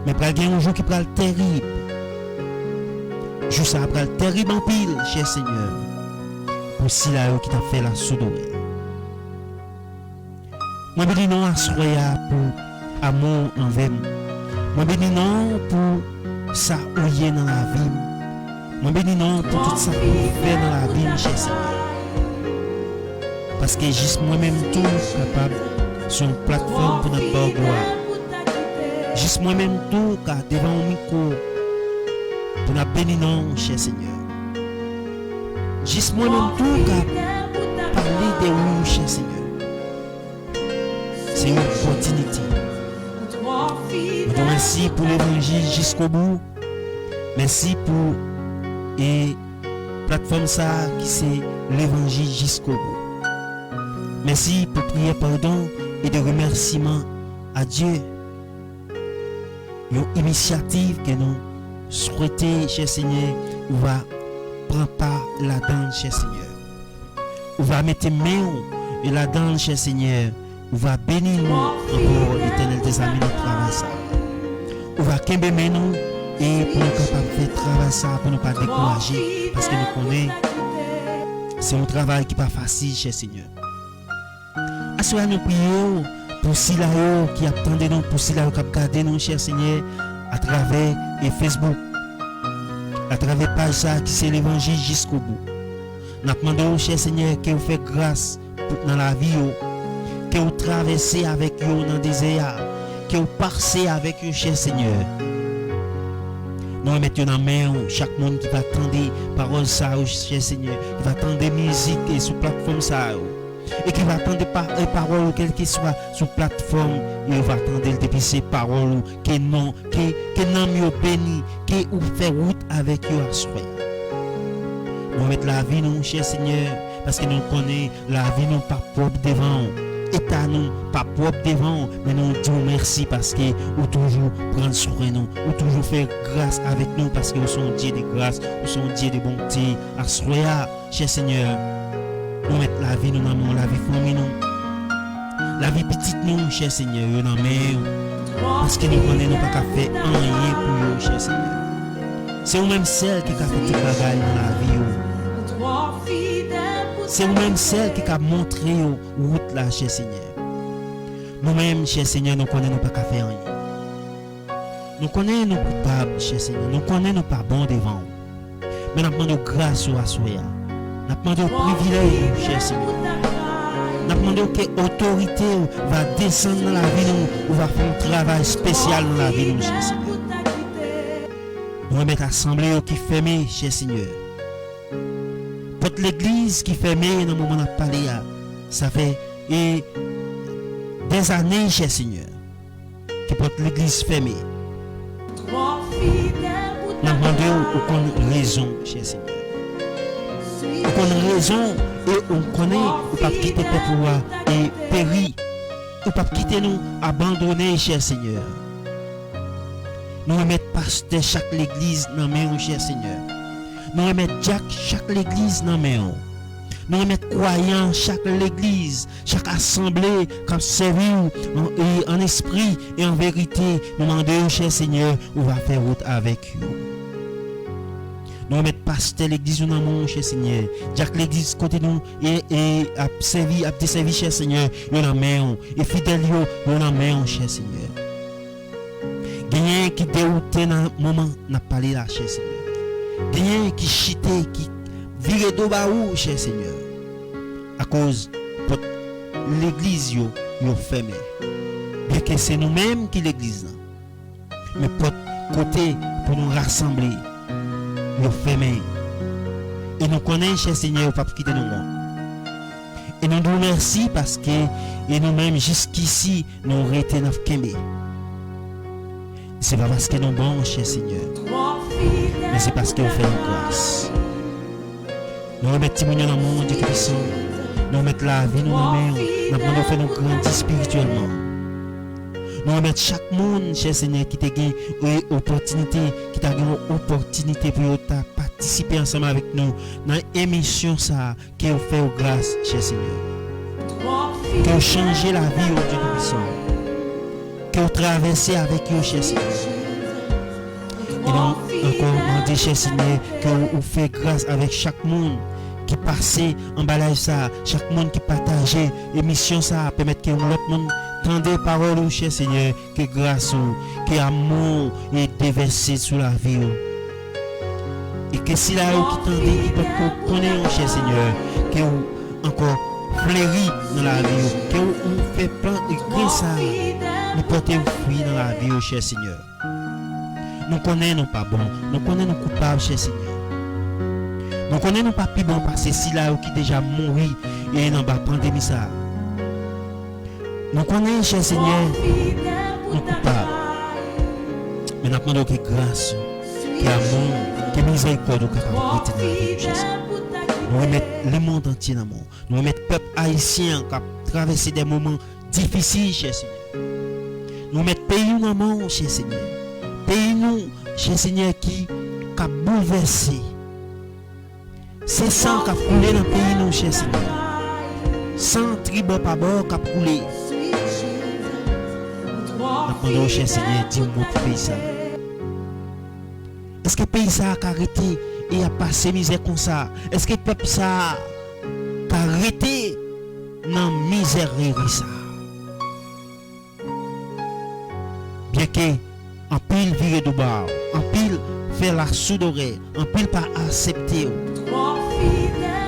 Mais pour il y a un jour qui prend le terrible. Juste ça prend le terrible en pile, cher Seigneur. Pour ceux qui ont fait la sourde oreille. Moi, je dis non à ce pour amour envers nous. Moi, je dis non pour ça ouiller dans la vie. Moi, bénis non pour tout ça que vous faites dans la vie, cher Seigneur. Parce que juste moi-même tout capable sur une plateforme pour notre bonne gloire. Juste moi-même tout car devant un micro pour notre béni non, cher Seigneur. Juste moi-même tout car parler de vous, cher Seigneur. C'est une opportunité. Merci pour l'évangile jusqu'au bout. Merci pour et plateforme ça qui c'est l'évangile jusqu'au bout. Merci pour prier pardon et de remerciements à Dieu. Une initiative que nous souhaitons, cher Seigneur, va prendre part là-dedans, cher Seigneur. on va mettre main et là-dedans, cher Seigneur, on va bénir nous encore, l'Éternel des amis, notre travail ça. On va kembe nous et pour nous capables de faire travail ça, pour ne pas décourager, parce que nous connaissons, c'est un travail qui n'est pas facile, cher Seigneur. Assoyez nous prions pour ceux-là qui attendent nous, pour ceux-là qui regardent nous, cher Seigneur, à travers Facebook, à travers page ça qui c'est l'évangile jusqu'au bout. Nous demandons, cher Seigneur, que vous faites grâce dans la vie, que vous traversez avec vous dans le désert, que vous passez avec vous, cher Seigneur. Nous mettons dans la main chaque monde qui va attendre parole ça, cher Seigneur, qui va attendre musique et sur plateforme ça, et qui va attendre paroles, quelle que soit sur plateforme, il va attendre depuis ces paroles, que non mieux béni, que vous fait route avec vous à soi. Nous mettons la vie, nous, cher Seigneur, parce que nous connaissons la vie, nous pas propre devant. État nous pas propre devant, mais nous disons merci parce que vous toujours prendre soin de nous, vous toujours faire grâce avec nous parce que vous sont Dieu de grâce, vous sont Dieu de bonté. À soya, cher Seigneur, nous mettons la vie, nous dans la vie famille, nous, la vie petite, nous, cher Seigneur, nous dans parce que nous connaissons nous pas qu'à faire rien pour vous, cher Seigneur. C'est vous-même celle qui a fait tout bagage dans la vie. C'est vous-même celle qui a montré la route là, cher Seigneur. Nous-mêmes, cher Seigneur, nous connaissons pas qu'à faire rien. Nous connaissons nos coupables, cher Seigneur. Nous connaissons pas bons devant. Mais nous demandons grâce à soi. Nous demandons privilège, cher Seigneur. Nous demandons que l'autorité va descendre dans la vie, ou va faire un travail spécial dans la vie, cher Seigneur. Nous remettons l'assemblée qui est fermée, cher Seigneur. Pour l'église qui est fermée dans le moment où on a parlé, ça fait des années, cher Seigneur, que pour l'église fermée. Nous demandons aucune raison, cher Seigneur. Aucune raison et on connaît, on ne peut pas quitter le pouvoir et périr. On ne peut pas quitter nous, abandonner, cher Seigneur. Nous remettons pasteur chaque l'église dans main, cher Seigneur. Nous remettons chaque l'église dans main. Nous remettons croyants chaque l'église, chaque assemblée qui servi en esprit et en vérité. Nous demandons, cher Seigneur, où va faire route avec vous. Nous remettons pasteur l'église dans main, cher Seigneur. Chaque l'église côté nous et a desservi, cher Seigneur, nous dans main. Et fidèles, nous dans main, cher Seigneur. Gagnant qui dérouté dans le moment n'a parlé là, cher Seigneur. Gagnant qui chité, qui viré de baou, cher Seigneur. À cause de l'église yo fermé. Bien que c'est nous-mêmes qui l'église. Mais pour côté pour nous rassembler, yo fermé. Et nous connaissons, cher Seigneur, pas quitter nous. Et nous nous remercions parce que et nous-mêmes jusqu'ici nous resté dans Kembe. C'est pas parce que nous sommes bons, cher Seigneur, mais c'est parce que nous faisons grâce. Nous remettons dans le monde Dieu puissant. Nous remettons la vie, nous remettons, nous faisons nous grandir spirituellement. Nous remettons chaque monde, cher Seigneur, qui t'a gagné une opportunité, pour participer ensemble avec nous dans l'émission ça, qui vous fait grâce, cher Seigneur. Que vous changez la vie au Dieu puissant. Que vous traversez avec eux, cher Seigneur. Et nous encore demander, cher Seigneur, que vous faites grâce avec chaque monde qui passe en balage ça, chaque monde qui partage l'émission ça, permettre que l'autre monde tende des paroles, cher Seigneur, que grâce, que amour est déversé sur la vie. Et que si là qui tendez, qui peut connaître, cher Seigneur, que vous encore fleurit dans la vie, que vous fait plein de grâce ça. Nous portons fruit dans la vie, cher Seigneur. Nous connaissons pas bon, nous connaissons coupables, cher Seigneur. Nous connaissons pas plus bon parce que si là qui déjà mouru et dans la pandémie ça. Nous connaissons, cher Seigneur, nous coupables. Mais nous demandons que grâce, que amour, que miséricorde nous capable de dans la vie, cher Seigneur. Nous remettons le monde entier dans le monde. Nous remettons le peuple haïtien qui a traversé des moments difficiles, cher Seigneur. Nous mettons le pays dans le monde, cher Seigneur. Pays nous, cher Seigneur, qui a bouleversé. C'est ça qui a coulé dans le pays, nous, cher Seigneur. sans tribord par bord cap couler. Pendant cher Seigneur, dis-moi pour pays ça. Est-ce que pays ça a arrêté et a passé misère comme ça? Est-ce que peuple ça a arrêté dans misère ça? Bien que en pile vire de bas, en pile faire la soudorée, en pile pas accepter.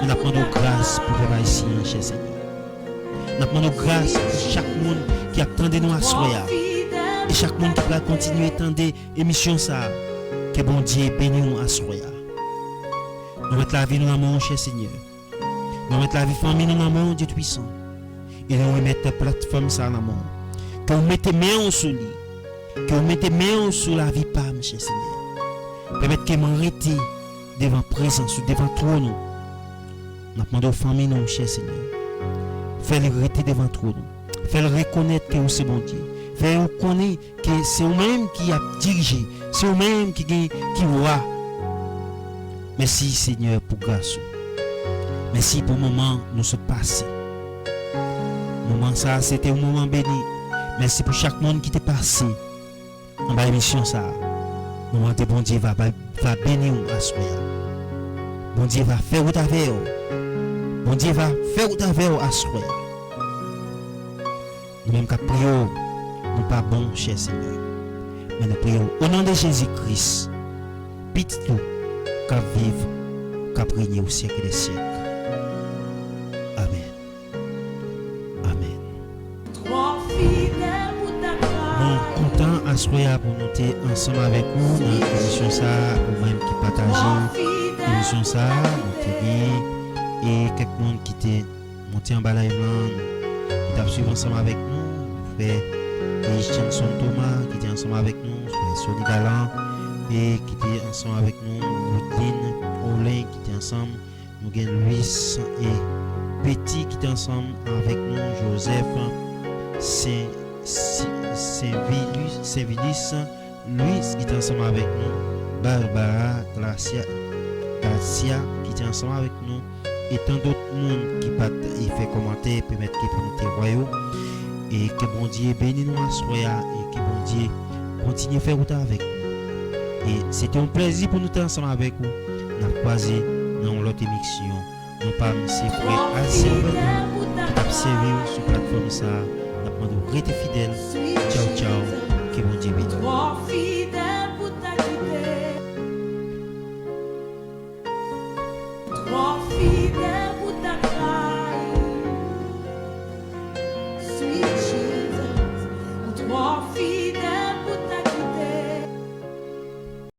Nous apprenons grâce pour faire ici, cher Seigneur. Nous apprenons grâce pour chaque monde qui attend nous à soya. Et chaque monde qui va continuer à attendre l'émission ça. Que bon Dieu bénisse nous à soya. Nous mettons la vie nous dans mon cher Seigneur. Nous mettons la vie famille nous dans mon Dieu puissant. Et nous remettons la plateforme ça dans mon. Que vous mettez main sur lui. Que vous mettez main sur la vie par cher Seigneur. Permettez que m'arrêter devant présence, devant trône. Nous demandons aux familles, nous, cher Seigneur. Fais-le arrêter devant trône. Fais-le reconnaître que c'est bon Dieu. Fais-le reconnaître que c'est vous-même qui a dirigé. C'est vous-même qui voit. Merci Seigneur pour grâce. Merci pour le moment nous sommes passés. Le moment ça, c'était un moment béni. Merci pour chaque monde qui t'est passé. En bas émission ça. Le moment de bon Dieu va bénir à soi. Bon Dieu va faire route avec vous. Bon Dieu va faire route avec vous à soi. Nous-mêmes qui prions, nous pas bon, cher Seigneur. Mais nous prions au nom de Jésus-Christ. Pite tout, qu'à vivre, qu'à régner au siècle des siècles. Amen. Amen. Nous content à soir pour nous être ensemble avec vous dans l'émission ça, ou même qui partagent l'émission ça, nous et quelqu'un qui était monté en bas live là, qui suivi ensemble avec nous, frère Chanson Thomas qui était ensemble avec nous, frère Sony Galant et qui était ensemble avec nous, Woodline Olin qui était ensemble, nous avons Louis et Petit qui était ensemble avec nous, Joseph Saint-Vilis, Louis qui était ensemble avec nous, Barbara Glacia qui était ensemble avec nous et tant d'autres monde qui battent et fait commenter permettre que pour nous témoigner et que bon Dieu bénisse nous à soya et que bon Dieu continue à faire route avec nous. Et c'était un plaisir pour nous être ensemble avec vous. Nous avons croisé dans l'autre émission. Nous pas c'est frère assez qui a servi sur la plateforme ça. Nous avons rester fidèles.